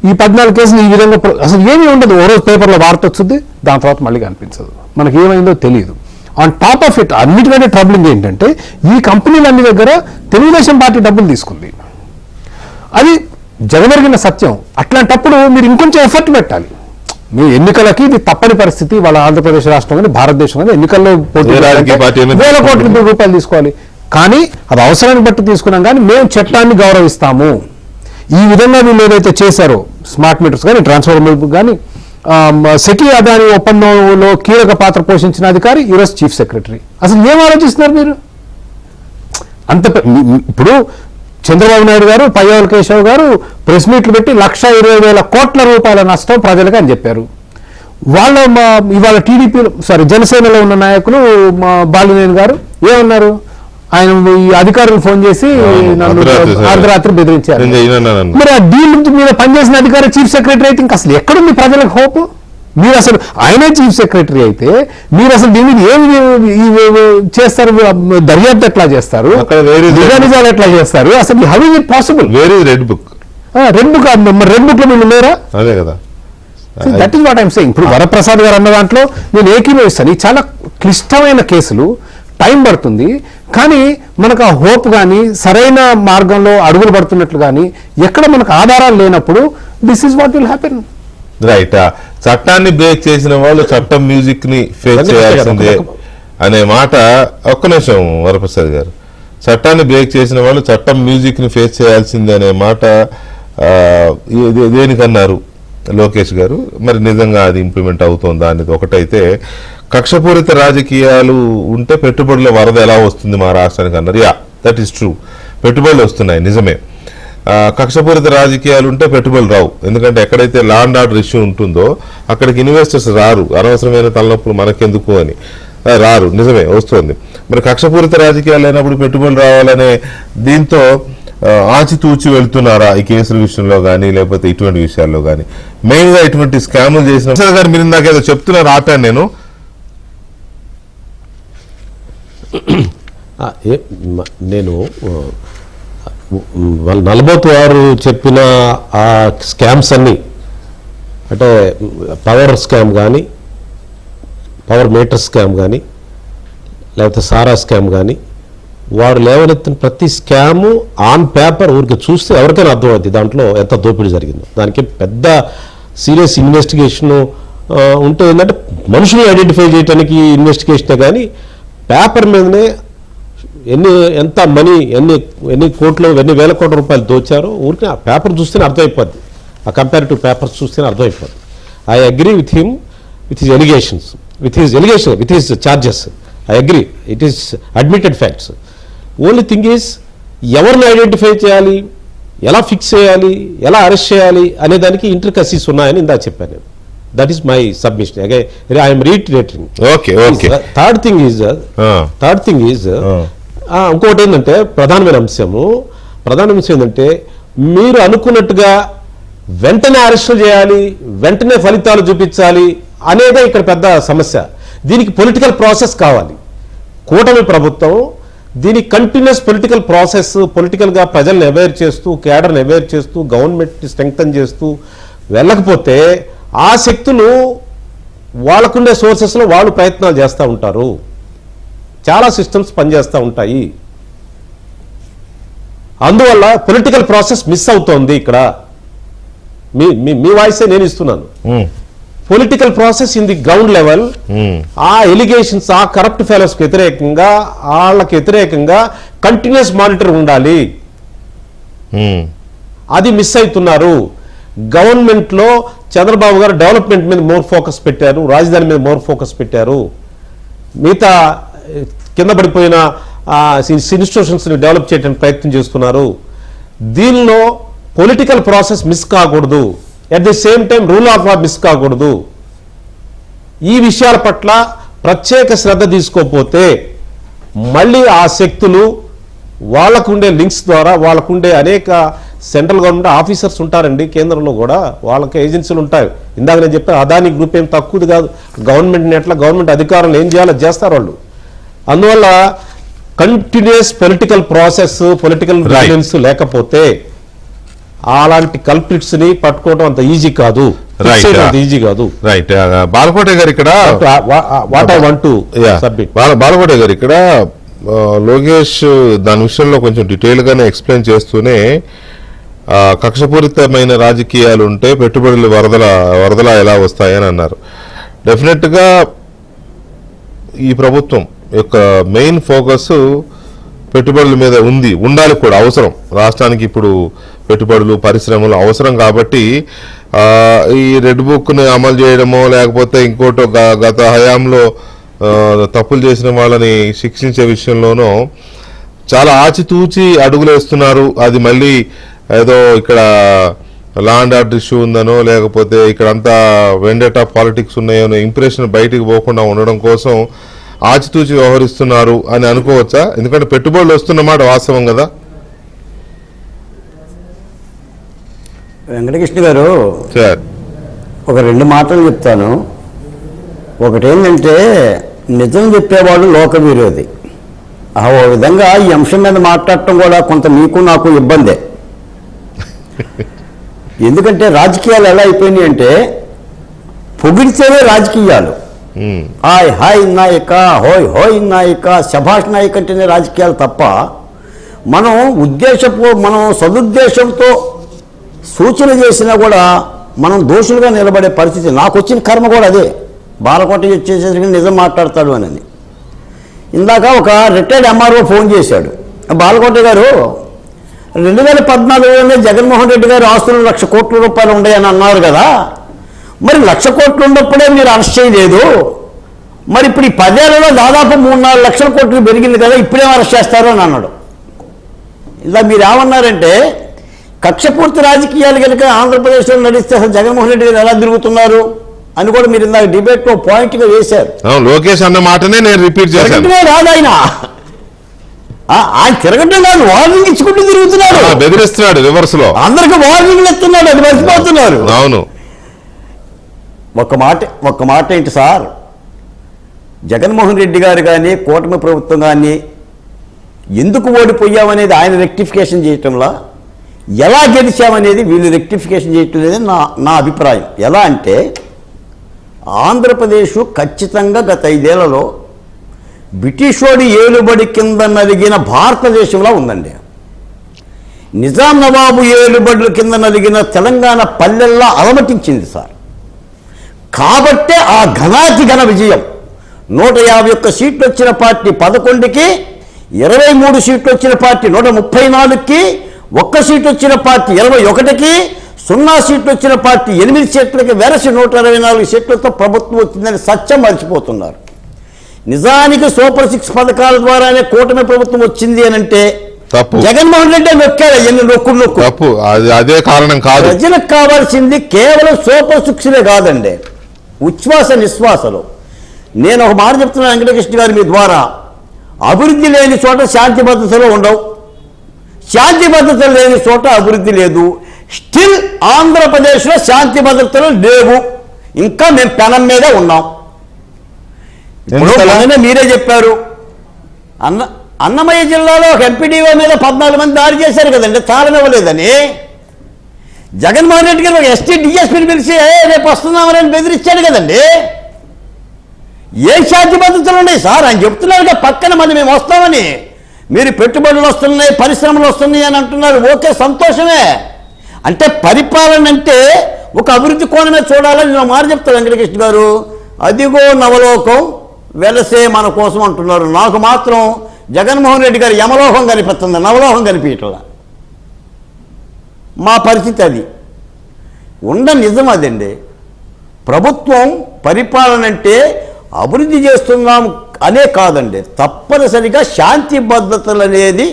ఈ 14 కేసులు ఈ విధంగా అసలు ఏమీ ఉండదు. ఓ రోజు పేపర్లో వార్త వచ్చింది, దాని తర్వాత మళ్ళీ కనిపించదు, మనకి ఏమైందో తెలియదు. ఆన్ టాప్ ఆఫ్ ఇట్ అన్నిటికంటే ట్రబ్లింగ్ ఏంటంటే ఈ కంపెనీలన్నీ దగ్గర తెలుగుదేశం పార్టీ డబ్బులు తీసుకుంది. అది జగమెరిగిన సత్యం. అట్లాంటప్పుడు మీరు ఇంకొంచెం ఎఫర్ట్ పెట్టాలి. మీ ఎన్నికలకి ఇది తప్పని పరిస్థితి. వాళ్ళ ఆంధ్రప్రదేశ్ రాష్ట్రం కానీ భారతదేశం కానీ ఎన్నికల్లో వేల కోట్ల రూపాయలు తీసుకోవాలి. కానీ అది అవసరాన్ని బట్టి తీసుకున్నాం. కానీ మేము చట్టాన్ని గౌరవిస్తాము. ఈ విధంగా వీళ్ళు ఏదైతే చేశారో స్మార్ట్ మీటర్స్ కానీ ట్రాన్స్ఫార్మర్ కానీ సెకీ అదాని ఒప్పందంలో కీలక పాత్ర పోషించిన అధికారి ఈరోజు చీఫ్ సెక్రటరీ. అసలు ఏం ఆలోచిస్తున్నారు మీరు? అంత ఇప్పుడు చంద్రబాబు నాయుడు గారు, పయ్యావుల కేశవ్ గారు ప్రెస్ మీట్లు పెట్టి 1,20,000 కోట్ల రూపాయల నష్టం ప్రజలకు అని చెప్పారు. వాళ్ళ ఇవాళ జనసేనలో ఉన్న నాయకులు బాలినేని గారు ఏమన్నారు? ఆయన ఈ అధికారులు ఫోన్ చేసి నన్ను అర్ధరాత్రి బెదిరించారు. మరి ఆ డీల్ మీద పనిచేసిన అధికారి చీఫ్ సెక్రటరీ అయితే ఇంకా అసలు ఎక్కడుంది ప్రజలకు హోప్? మీరు అసలు ఆయనే చీఫ్ సెక్రటరీ అయితే మీరు అసలు దీని మీద ఏమి చేస్తారు? దర్యాప్తు ఎట్లా చేస్తారు? నిజాలు ఎట్లా చేస్తారు? అసలు how is it possible? Red book red book లో మీరు లేరా? అదే కదా, that is what I'm saying. ఇప్పుడు వరప్రసాద్ గారు అన్న దాంట్లో నేను ఏకీభవిస్తాను. చాలా క్లిష్టమైన కేసులు, టైం పడుతుంది. కానీ మనకు ఆ హోప్ కానీ సరైన మార్గంలో అడుగులు పడుతున్నట్లు కానీ ఎక్కడ మనకు ఆధారాలు లేనప్పుడు this is what will happen. Right. చట్టాన్ని బ్రేక్ చేసిన వాళ్ళు చట్టం మ్యూజిక్ ని ఫేస్ చేయాల్సిందే అనే మాట. ఒక్క నిమిషం వరప్రసాద్ గారు, చట్టాన్ని బ్రేక్ చేసిన వాళ్ళు చట్టం మ్యూజిక్ ని ఫేస్ చేయాల్సిందే అనే మాట దేనికన్నారు లోకేష్ గారు? మరి నిజంగా అది ఇంప్లిమెంట్ అవుతుందా అనేది ఒకటైతే, కక్షపూరిత రాజకీయాలు ఉంటే పెట్టుబడుల వరద ఎలా వస్తుంది మా రాష్ట్రానికి అన్నారు. Yeah, that is true. పెట్టుబడులు వస్తున్నాయి, నిజమే. కక్షపూరిత రాజకీయాలు ఉంటే పెట్టుబడులు రావు. ఎందుకంటే ఎక్కడైతే లా అండ్ ఆర్డర్ ఇష్యూ ఉంటుందో అక్కడికి ఇన్వెస్టర్స్ రారు. అనవసరమైన తలనొప్పులు మనకెందుకు అని రారు, నిజమే, వస్తుంది. మరి కక్షపూరిత రాజకీయాలు అయినప్పుడు పెట్టుబడులు రావాలనే దీంతో ఆచితూచి వెళ్తున్నారా ఈ కేసుల విషయంలో కానీ లేకపోతే ఇటువంటి విషయాల్లో కానీ? మెయిన్ గా ఇటువంటి స్కాములు చేసిన గారు మీరు ఇందాకేదో చెప్తున్నారు, ఆపాను నేను. నేను వాళ్ళు 46 చెప్పిన ఆ స్కామ్స్ అన్నీ, అంటే పవర్ స్కామ్ కానీ, పవర్ మీటర్ స్కామ్ కానీ, లేకపోతే సారా స్కామ్ కానీ, వాడు లేవనెత్తిన ప్రతి స్కాము ఆన్ పేపర్ ఊరికి చూస్తే ఎవరికైనా అర్థమవుతుంది దాంట్లో ఎంత దోపిడీ జరిగిందో. దానికి పెద్ద సీరియస్ ఇన్వెస్టిగేషన్ ఉంటే ఏంటంటే మనుషులు ఐడెంటిఫై చేయడానికి ఇన్వెస్టిగేషనే కానీ పేపర్ మీదనే ఎంత మనీ ఎన్ని కోట్లు ఎన్ని వేల కోట్ల రూపాయలు దోచారో ఊరికి ఆ పేపర్ చూస్తేనే అర్థమైపోద్ది, ఆ కంపారిటివ్ పేపర్స్ చూస్తేనే అర్థమైపోద్ది. I agree with him with his allegations with his charges. I agree, it is admitted facts. Only thing is ఎవరిని ఐడెంటిఫై చేయాలి, ఎలా ఫిక్స్ చేయాలి, ఎలా అరెస్ట్ చేయాలి అనే దానికి ఇంట్రికసీస్ ఉన్నాయని ఇందా చెప్పాను నేను. That is my submission. I'm reiterating. Okay okay. Third thing is ఇంకోటి ఏంటంటే ప్రధానమైన అంశం ఏంటంటే మీరు అనుకున్నట్టుగా వెంటనే అరెస్టులు చేయాలి, వెంటనే ఫలితాలు చూపించాలి అనేదే ఇక్కడ పెద్ద సమస్య. దీనికి పొలిటికల్ ప్రాసెస్ కావాలి. కూటమి ప్రభుత్వం దీని కంటిన్యూస్ పొలిటికల్ ప్రాసెస్, పొలిటికల్గా ప్రజల్ని అవేర్ చేస్తూ, కేడర్ని అవేర్ చేస్తూ, గవర్నమెంట్ని స్ట్రెంగ్తన్ చేస్తూ వెళ్ళకపోతే ఆ శక్తులు వాళ్ళకుండే సోర్సెస్లో వాళ్ళు ప్రయత్నాలు చేస్తూ ఉంటారు. చాలా సిస్టమ్స్ పనిచేస్తూ ఉంటాయి. అందువల్ల పొలిటికల్ ప్రాసెస్ మిస్ అవుతోంది. ఇక్కడ మీ వాయిసే నేను ఇస్తున్నాను. Political process in the ground level, ఆ ఎలిగేషన్స్, ఆ కరప్ట్ ఫెలోస్కి వ్యతిరేకంగా, వాళ్ళకి వ్యతిరేకంగా కంటిన్యూస్ మానిటర్ ఉండాలి. అది మిస్ అవుతున్నారు. గవర్నమెంట్లో చంద్రబాబు గారు డెవలప్మెంట్ మీద మోర్ ఫోకస్ పెట్టారు, రాజధాని మీద మోర్ ఫోకస్ పెట్టారు. మిగతా కింద పడిపోయిన ఇన్స్టిట్యూషన్స్ని డెవలప్ చేయడానికి ప్రయత్నం చేస్తున్నారు. దీనిలో పొలిటికల్ ప్రాసెస్ మిస్ కాకూడదు, at the same time rule of law miss కాకూడదు. ఈ విషయాల పట్ల ప్రత్యేక శ్రద్ధ తీసుకోకపోతే మళ్ళీ ఆ శక్తులు వాళ్ళకుండే లింక్స్ ద్వారా, వాళ్ళకుండే అనేక సెంట్రల్ గవర్నమెంట్ ఆఫీసర్స్ ఉంటారండి కేంద్రంలో కూడా, వాళ్ళకి ఏజెన్సీలు ఉంటాయి. ఇందాక నేను చెప్పాను అదాని గ్రూప్ ఏం తక్కువది కాదు. గవర్నమెంట్ అధికారులు ఏం చేయాలో చేస్తారు వాళ్ళు. అందువల్ల continuous political process, political Reliance లేకపోతే అలాంటి కల్ప్రిట్స్ ని పట్టుకోవడం అంత ఈజీ కాదు. ఈజీ కాదు. రైట్. బాలకోట గారు ఇక్కడ what I want to submit. Balakota గారు ఇక్కడ లోకేష్ దాని విషయంలో కొంచెం డీటెయిల్ గానే ఎక్స్ప్లెయిన్ చేస్తూనే కక్షపూరితమైన రాజకీయాలు ఉంటే పెట్టుబడులు వరదలా ఎలా వస్తాయని అన్నారు. డెఫినెట్ గా ఈ ప్రభుత్వం యొక్క మెయిన్ ఫోకస్ పెట్టుబడుల మీద ఉండాలి కూడా, అవసరం. రాష్ట్రానికి ఇప్పుడు పెట్టుబడులు, పరిశ్రమలు అవసరం. కాబట్టి ఈ రెడ్ బుక్ని అమలు చేయడమో లేకపోతే ఇంకోటో గత హయాంలో తప్పులు చేసిన వాళ్ళని శిక్షించే విషయంలోనూ చాలా ఆచితూచి అడుగులు వేస్తున్నారు. అది మళ్ళీ ఏదో ఇక్కడ లా అండ్ ఆర్డర్ ఇష్యూ ఉందనో లేకపోతే ఇక్కడంతా వెండేటా పాలిటిక్స్ ఉన్నాయో ఇంప్రెషన్ బయటికి పోకుండా ఉండడం కోసం ఆచితూచి వ్యవహరిస్తున్నారు అని అనుకోవచ్చా? ఎందుకంటే పెట్టుబడులు వస్తున్నమాట వాస్తవం కదా. వెంకటకృష్ణ గారు సార్, ఒక 2 మాటలు చెప్తాను. ఒకటేంటంటే నిజం చెప్పేవాళ్ళు లోక విరోధి. ఓ విధంగా ఈ అంశం మీద మాట్లాడటం కూడా కొంత మీకు నాకు ఇబ్బందే. ఎందుకంటే రాజకీయాలు ఎలా అయిపోయినాయి అంటే పొగిడితేనే రాజకీయాలు. హాయ్ హాయ్ నాయక, హోయ్ హోయ్ నాయక, శభాష్ నాయక్ అంటేనే రాజకీయాలు తప్ప మనం సదుద్దేశంతో సూచన చేసినా కూడా మనం దోషులుగా నిలబడే పరిస్థితి. నాకు వచ్చిన కర్మ కూడా అదే. బాలకోట చేసేసరికి నిజం మాట్లాడతాడు అని. ఇందాక ఒక రిటైర్డ్ ఎంఆర్ఓ ఫోన్ చేశాడు. బాలకోట గారు 2014లోనే జగన్మోహన్ రెడ్డి గారు ఆస్తులు 1,00,000 కోట్ల రూపాయలు ఉన్నాయని అన్నారు కదా, మరి 1,00,000 కోట్లు ఉన్నప్పుడే మీరు అరెస్ట్ చేయలేదు, మరి ఇప్పుడు ఈ 10 ఏళ్లలో దాదాపు 3-4 లక్షల కోట్లు పెరిగింది కదా, ఇప్పుడేం అరెస్ట్ చేస్తారు అని అన్నాడు. ఇలా మీరు ఏమన్నారంటే కక్షపూర్తి రాజకీయాలు కనుక ఆంధ్రప్రదేశ్లో నడిస్తే అసలు జగన్మోహన్ రెడ్డి గారు ఎలా తిరుగుతున్నారు అని కూడా మీరు ఇందాక డిబేట్లో పాయింట్గా వేశారు. లోకేష్ అన్న మాటనే నేను రిపీట్ చేశాను. రాదు ఆయన తిరగటం కాదు, వార్నింగ్ ఇచ్చుకుంటూ తిరుగుతున్నాడు, బెదిరిస్తున్నాడు, రివర్స్ లో అందరికి వార్నింగ్లు ఇస్తున్నాడు, అది మర్చిపోతున్నారు. అవును. ఒక్క మాట ఏంటి సార్, జగన్మోహన్ రెడ్డి గారు కానీ కూటమి ప్రభుత్వం కానీ ఎందుకు ఓడిపోయామనేది ఆయన రెక్టిఫికేషన్ చేయటంలా, ఎలా గెలిచామనేది వీళ్ళు రెక్టిఫికేషన్ చేయటం లేదని నా అభిప్రాయం. ఎలా అంటే ఆంధ్రప్రదేశ్ ఖచ్చితంగా గత 5 ఏళ్లలో బ్రిటిషోడి ఏలుబడి కింద నలిగిన భారతదేశంలో ఉందండి. నిజాం నవాబు ఏలుబడుల కింద నలిగిన తెలంగాణ పల్లెల్లా అలమటించింది సార్. కాబట్టే ఆ ఘన విజయం 151 సీట్లు వచ్చిన పార్టీ 11కి, 23 సీట్లు వచ్చిన పార్టీ 134కి, 1 సీటు వచ్చిన పార్టీ 21కి, 0 సీట్లు వచ్చిన పార్టీ 8 సీట్లకి వెరసి 124 సీట్లతో ప్రభుత్వం వచ్చిందని సత్యం మర్చిపోతున్నారు. నిజానికి సూపర్ 6 పథకాల ద్వారానే కూటమి ప్రభుత్వం వచ్చింది అని అంటే తప్పు. జగన్మోహన్ రెడ్డి నొక్కాడు ఎన్ని నొక్కు తప్పు. అదే కారణం కాదు. ప్రజలకు కావాల్సింది కేవలం సూపర్ 6లే కాదండి, ఉచ్ఛ్వాస నిశ్వాసలు. నేను ఒక మాట చెప్తున్నాను వెంకటకృష్ణ గారు మీ ద్వారా, అభివృద్ధి లేని చోట శాంతి భద్రతలు ఉండవు, శాంతి భద్రతలు లేని చోట అభివృద్ధి లేదు. స్టిల్ ఆంధ్రప్రదేశ్లో శాంతి భద్రతలు లేవు, ఇంకా మేము పెనం మీదే ఉన్నాం. ఇప్పుడు మీరే చెప్పారు, అన్నమయ్య జిల్లాలో ఒక ఎంపీడీఓ మీద 14 మంది దాడి చేశారు కదండి, తాళం ఇవ్వలేదని. జగన్మోహన్ రెడ్డి గారు ఎస్టీ డిఎస్పీని పిలిచి రేపు వస్తున్నామని బెదిరించాడు కదండి. ఏం శాంతి భద్రతలు ఉన్నాయి సార్? ఆయన చెప్తున్నారు పక్కన మంది మేము వస్తామని, మీరు పెట్టుబడులు వస్తున్నాయి, పరిశ్రమలు వస్తున్నాయి అని అంటున్నారు. ఓకే, సంతోషమే. అంటే పరిపాలన అంటే ఒక అభివృద్ధి కోణమే చూడాలని నేను మాట చెప్తాను వెంకటకృష్ణ గారు. అదిగో నవలోకం వెలసే మన కోసం అంటున్నారు. నాకు మాత్రం జగన్మోహన్ రెడ్డి గారు యమలోకం కనిపిస్తుంది, నవలోకం కనిపించట్లా. మా పరిస్థితి అది నిజం అదండి. ప్రభుత్వం పరిపాలన అంటే అభివృద్ధి చేస్తున్నాం అనే కాదండి, తప్పనిసరిగా శాంతి భద్రతలు అనేది.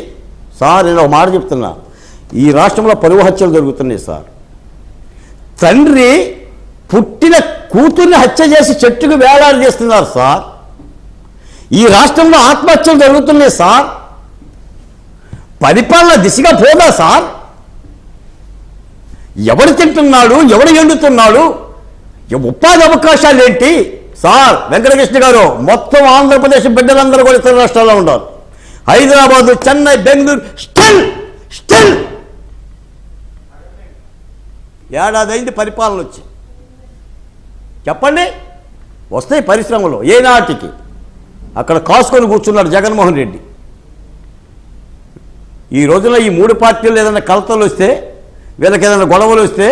సార్ నేను ఒక మాట చెప్తున్నా, ఈ రాష్ట్రంలో పరువు హత్యలు జరుగుతున్నాయి సార్. తండ్రి పుట్టిన కూతుర్ని హత్య చేసి చెట్టుకు వేలాడి చేస్తున్నారు సార్. ఈ రాష్ట్రంలో ఆత్మహత్యలు జరుగుతున్నాయి సార్. పరిపాలన దిశగా పోదా సార్? ఎవడు తింటున్నాడు, ఎవడు ఎండుతున్నాడు, ఉపాధి అవకాశాలు ఏంటి సార్? వెంకటకృష్ణ గారు, మొత్తం ఆంధ్రప్రదేశ్ బిడ్డలందరూ కూడా ఇతర రాష్ట్రాల్లో ఉన్నారు. హైదరాబాదు, చెన్నై, బెంగళూరు, స్టిల్ ఏడాది అయింది పరిపాలన వచ్చి. చెప్పండి, వస్తాయి పరిశ్రమలు ఏనాటికి? అక్కడ కాసుకొని కూర్చున్నాడు జగన్మోహన్ రెడ్డి. ఈ రోజున ఈ 3 పార్టీలు ఏదైనా కలతలు వస్తే, వీళ్ళకి ఏదైనా గొడవలు వస్తే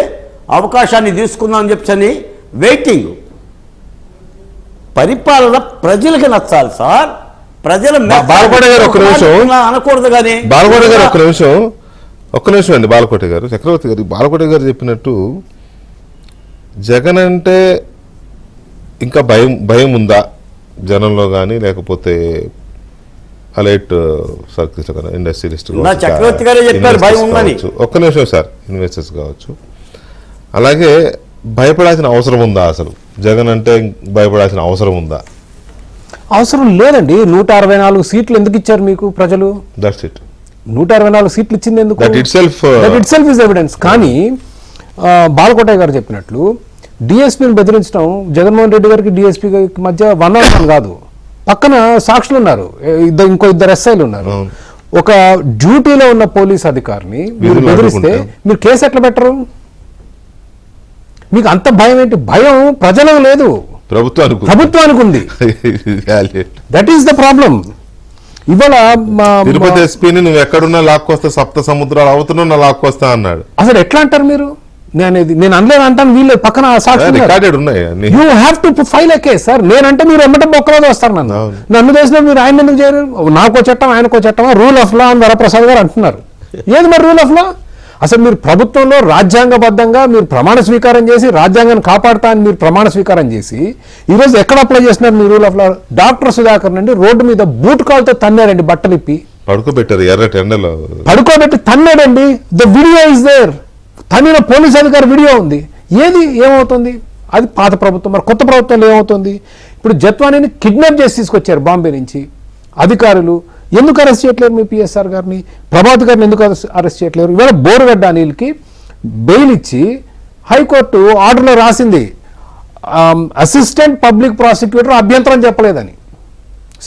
అవకాశాన్ని తీసుకుందామని చెప్పని వెయిటింగ్. పరిపాలన ప్రజలకు నచ్చాలి సార్. ప్రజల బాలకోట గారు ఒక్క నిమిషం అనకూడదు కానీ. బాలకోట గారు ఒక్క నిమిషం అండి. బాలకోట గారు, చక్రవర్తి గారు, బాలకోట గారు చెప్పినట్టు జగన్ అంటే ఇంకా భయం ఉందా జనంలో కానీ, లేకపోతే అలైట్ సర్కిల్స్ కానీ, ఇండస్ట్రియలిస్ట్ చక్రవర్తి గారే చెప్పారు భయం ఉందని. ఒక్క నిమిషం సార్. ఇన్వెస్టర్స్ కావచ్చు. అలాగే భయపడాల్సిన అవసరం ఉందా? అసలు జగన్ అంటే భయపడాల్సిన అవసరం ఉందా? అవసరం లేదండి. 164 సీట్లు ఎందుకు ఇచ్చారు మీకు ప్రజలు? That's it. 164 సీట్లు ఇచ్చింది ఎందుకు? That it self is evidence. కానీ బాలకోటయ్య గారు చెప్పినట్లు డిఎస్పీని బెదిరించడం జగన్మోహన్ రెడ్డి గారికి డిఎస్పీ గారికి మధ్య 1-on-1 కాదు. పక్కన సాక్షులు ఉన్నారు, ఇంకో 2 ఎస్ఐలు ఉన్నారు. ఒక డ్యూటీలో ఉన్న పోలీస్ అధికారిని మీరు బెదిరిస్తే మీరు కేసు ఎట్లా పెట్టరు? మీకు అంత భయం ఏంటి? భయం ప్రజలకు లేదు, ప్రభుత్వానికి ఉంది. That is the problem. ఇవాళ తిరుపతి ఎస్పీని నువ్వు ఎక్కడున్నా లాక్కొస్తా, 7 సముద్రాలు అవుతున్నా లాక్కొస్తా అన్నాడు. అసలు ఎట్లా అంటారు మీరు? నేను అనలేదు అంటాను, వీళ్ళు పక్కన you have to file a case sir. నేనంటే మీరు ఎమ్మటం ఒక్కరోజు వస్తారు. నన్ను చేసిన మీరు ఆయన ఎందుకు చేయరు? నాకో చట్టం ఆయనకో చట్టం, రూల్ ఆఫ్ లా అని వరప్రసాద్ గారు అంటున్నారు. ఏది మరి రూల్ ఆఫ్ లా? అసలు మీరు ప్రభుత్వంలో రాజ్యాంగబద్ధంగా మీరు ప్రమాణ స్వీకారం చేసి రాజ్యాంగాన్ని కాపాడుతా అని మీరు ప్రమాణ స్వీకారం చేసి ఈరోజు ఎక్కడ అప్లై చేస్తున్నారు మీరు rule of law? Doctor Sudhakar నుండి రోడ్డు మీద బూట్ కాల్తో తన్నారండి, బట్టలు ఇప్పి పడుకోబెట్టారు, ఎర్రటి ఎండలో పడుకోబెట్టి తన్నాడండి. The video is there. Tamil police అధికారి వీడియో ఉంది. ఏమవుతుంది? అది పాత ప్రభుత్వం. మరి కొత్త ప్రభుత్వంలో ఏమవుతుంది? ఇప్పుడు జత్వానీని కిడ్నాప్ చేసి తీసుకొచ్చారు బాంబే నుంచి అధికారులు. ఎందుకు అరెస్ట్ చేయట్లేరు మీ పిఎస్ఆర్ గారిని? ప్రభాత్ గారిని ఎందుకు అరెస్ట్ చేయట్లేరు? ఇవాళ బోరుగడ్డ అనిల్కి బెయిల్ ఇచ్చి హైకోర్టు ఆర్డర్లో రాసింది అసిస్టెంట్ పబ్లిక్ ప్రాసిక్యూటర్ అభ్యంతరం చెప్పలేదని.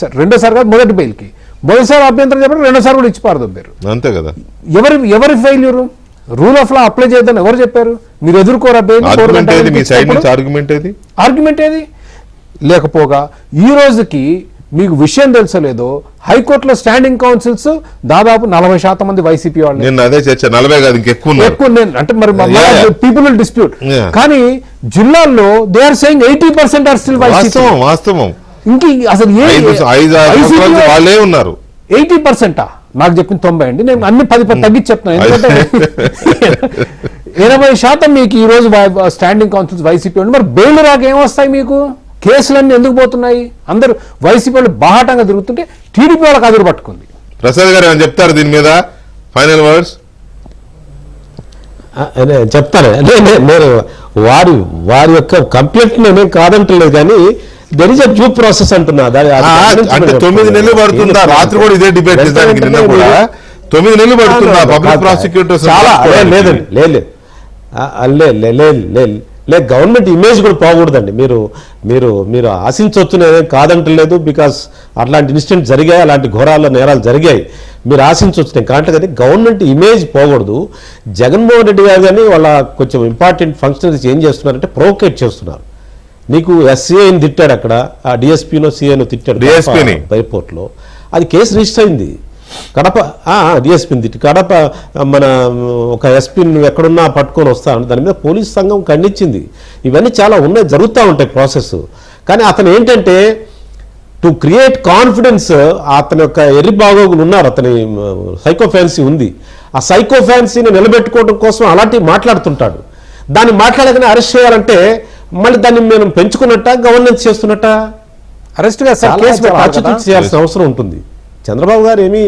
సరే, రెండోసారి కాదు, మొదటి బెయిల్కి మొదటిసారి అభ్యంతరం చెప్పారు, రెండోసారి కూడా ఇచ్చి పారదొబ్బారు. అంతే కదా. ఎవరి failure? Rule of law apply చేద్దాం ఎవరు చెప్పారు? మీరు ఎదుర్కోరా బెయిల్? ఆర్గ్యుమెంట్ ఏది లేకపోగా ఈ రోజుకి మీకు విషయం తెలుసలేదో హైకోర్టులో స్టాండింగ్ కౌన్సిల్స్ దాదాపు 40% మంది వైసీపీ వాళ్ళు. అంటే మరి పీపుల్ విల్ డిస్ప్యూట్. కానీ జిల్లాల్లో they are saying 80% are still YCP. వాస్తవం. ఇంక అసలు ఐదు సంవత్సరాల నుంచి వాళ్ళే ఉన్నారు. 80%? నాకు చెప్పిన 90 అండి. నేను అన్ని 10 తగ్గించి చెప్తున్నాను. ఎందుకంటే 80% మీకు ఈ రోజు స్టాండింగ్ కౌన్సిల్స్ వైసీపీ ఉంది. మరి బెయిల్ రాక ఏమొస్తాయి మీకు? కేసులన్నీ ఎందుకు పోతున్నాయి? అందరూ వైసీపీ వాళ్ళు బాహాటంగా తిరుగుతుంటే టీడీపీ వాళ్ళకి అదురు పట్టుకుంది. ప్రసాద్ గారు ఏమైనా చెప్తారు దీని మీద? ఫైనల్ వర్డ్స్ చెప్తాను. నేను వారి యొక్క కంప్లైంట్ నేనేం కాదంటలేదు, కానీ there is a due process అంటున్నా. అంటే 9 నెలలు పడుతుందా? రాత్రి కూడా ఇదే డిబేట్ చేశానికి, నిన్న కూడా 9 నెలలు పడుతుందా పబ్లిక్ ప్రాసిక్యూటర్? చాలా లేదండి, లేదు గవర్నమెంట్ ఇమేజ్ కూడా పోకూడదండి. మీరు ఆశించవచ్చు, నేనేం కాదంటలేదు. బికాస్ అట్లాంటి ఇన్సిడెంట్ జరిగాయి, అలాంటి ఘోరాల నేరాలు జరిగాయి, మీరు ఆశించవచ్చు, నేను కాంటే. కానీ గవర్నమెంట్ ఇమేజ్ పోకూడదు. జగన్మోహన్ రెడ్డి గారు కానీ వాళ్ళ కొంచెం ఇంపార్టెంట్ ఫంక్షనరీస్ ఏం చేస్తున్నారంటే ప్రొవోకేట్ చేస్తున్నారు. నీకు ఎస్సీఐని తిట్టాడు అక్కడ, ఆ డిఎస్పీనో సిఐనో తిట్టాడు ఎయిర్పోర్ట్లో, అది కేసు రిజిస్టర్ అయింది. కడప డిఎస్పీని తిట్టి కడప మన ఒక ఎస్పీని నువ్వు ఎక్కడున్నా పట్టుకొని వస్తాను, దాని మీద పోలీస్ సంఘం ఖండించింది. ఇవన్నీ చాలా ఉన్నాయి, జరుగుతూ ఉంటాయి ప్రాసెస్. కానీ అతను ఏంటంటే టు క్రియేట్ కాన్ఫిడెన్స్, అతని యొక్క ఎర్రి బాగోగులు ఉన్నారు, అతని సైకో ఫ్యాన్సీ ఉంది. ఆ సైకో ఫ్యాన్సీని నిలబెట్టుకోవడం కోసం అలాంటివి మాట్లాడుతుంటాడు. దాన్ని మాట్లాడగానే అరెస్ట్ చేయాలంటే మళ్ళీ దాన్ని మేము పెంచుకున్నట్ట, గవర్నెన్స్ చేస్తున్నట్ట, అరెస్ట్ చేయాల్సిన అవసరం ఉంటుంది. చంద్రబాబు గారు ఏమి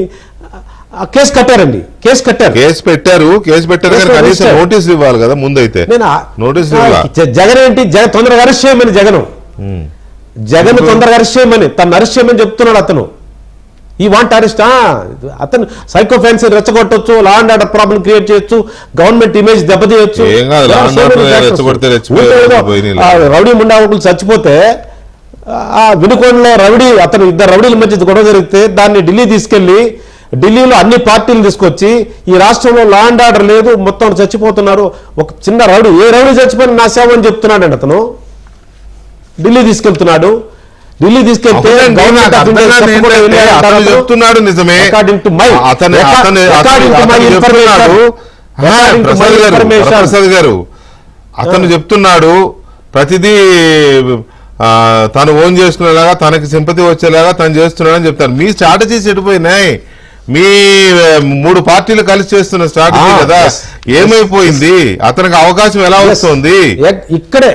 కేసు కట్టారండి, కేసు పెట్టారు కానీ కనీసం నోటీసులు ఇవ్వాలి కదా ముందైతే. నోటీసులు జగన్ ఏంటి, తొందరగా అరెస్ట్ చేయమని జగన్ తొందరగా అరెస్ట్ చేయమని, తను అరెస్ట్ చేయమని చెప్తున్నాడు అతను. I want arrest. అతను సైకో ఫ్యాన్సీ రెచ్చగొట్టొచ్చు, law and order problem create చేయొచ్చు, గవర్నమెంట్ ఇమేజ్ దెబ్బతీయొచ్చు. రౌడీ ముండాకులు చచ్చిపోతే ఆ వినుకొండలో ఇద్దరు రౌడీల మధ్య గొడవ జరిగితే దాన్ని ఢిల్లీ తీసుకెళ్లి ఢిల్లీలో అన్ని పార్టీలు తీసుకొచ్చి ఈ రాష్ట్రంలో లా అండ్ ఆర్డర్ లేదు, మొత్తం చచ్చిపోతున్నారు, ఒక చిన్న రౌడీ ఏ రౌడీ చచ్చిపోయిన నా సేవ అని చెప్తున్నాడండి అతను. ఢిల్లీ తీసుకెళ్తున్నాడు, ఢిల్లీ తీసుకెళ్తే చెప్తున్నాడు నిజమే. ప్రసాద్ గారు అతను చెప్తున్నాడు ప్రతిదీ తను ఓన్ చేసుకునేలాగా, తనకి సింపతి వచ్చేలాగా తను చేస్తున్నాడని చెప్తారు. మీ స్ట్రాటజీస్ ఎడిపోయినాయి, మీ 3 పార్టీలు కలిసి చేస్తున్న స్ట్రాటజీ కదా ఏమైపోయింది? అతనికి అవకాశం ఎలా వస్తుంది? ఇక్కడే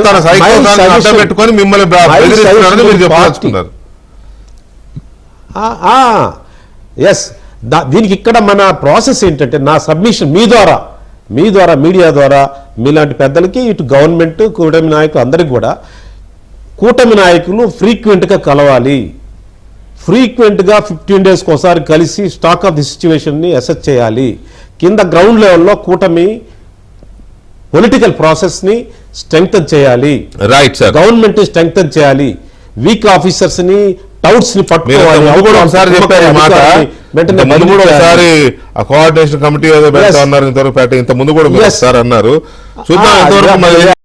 తన సైకోసాన్ని అడ్డం పెట్టుకొని మిమ్మల్ని బెదిరిస్తున్నాడని మీరు చెప్పాల్సుకున్నారు. ఎస్, దీనికి ఇక్కడ మన ప్రాసెస్ ఏంటంటే, నా సబ్మిషన్ మీ ద్వారా మీడియా ద్వారా మీలాంటి పెద్దలకి, ఇటు గవర్నమెంట్, కూటమి నాయకులు అందరికీ కూడా, కూటమి నాయకులు ఫ్రీక్వెంట్గా కలవాలి. ఫ్రీక్వెంట్గా 15 డేస్కి ఒకసారి కలిసి స్టాక్ ఆఫ్ ది సిచ్యువేషన్ని అసెస్ చేయాలి. కింద గ్రౌండ్ లెవెల్లో కూటమి పొలిటికల్ ప్రాసెస్ని స్ట్రెంగ్తన్ చేయాలి. రైట్ సార్, గవర్నమెంట్ స్ట్రెంగ్తన్ చేయాలి. వీక్ ఆఫీసర్స్ ని, టౌట్స్ ని పట్టుకోవాలి. ఒకసారి చెప్పారు మాట, ఒకసారి కోఆర్డినేషన్ కమిటీ ఏదో పెడతా అన్నారు, ఇంతవరకు ఇంత ముందు కూడా సార్ అన్నారు. చూద్దాం ఎంతవరకు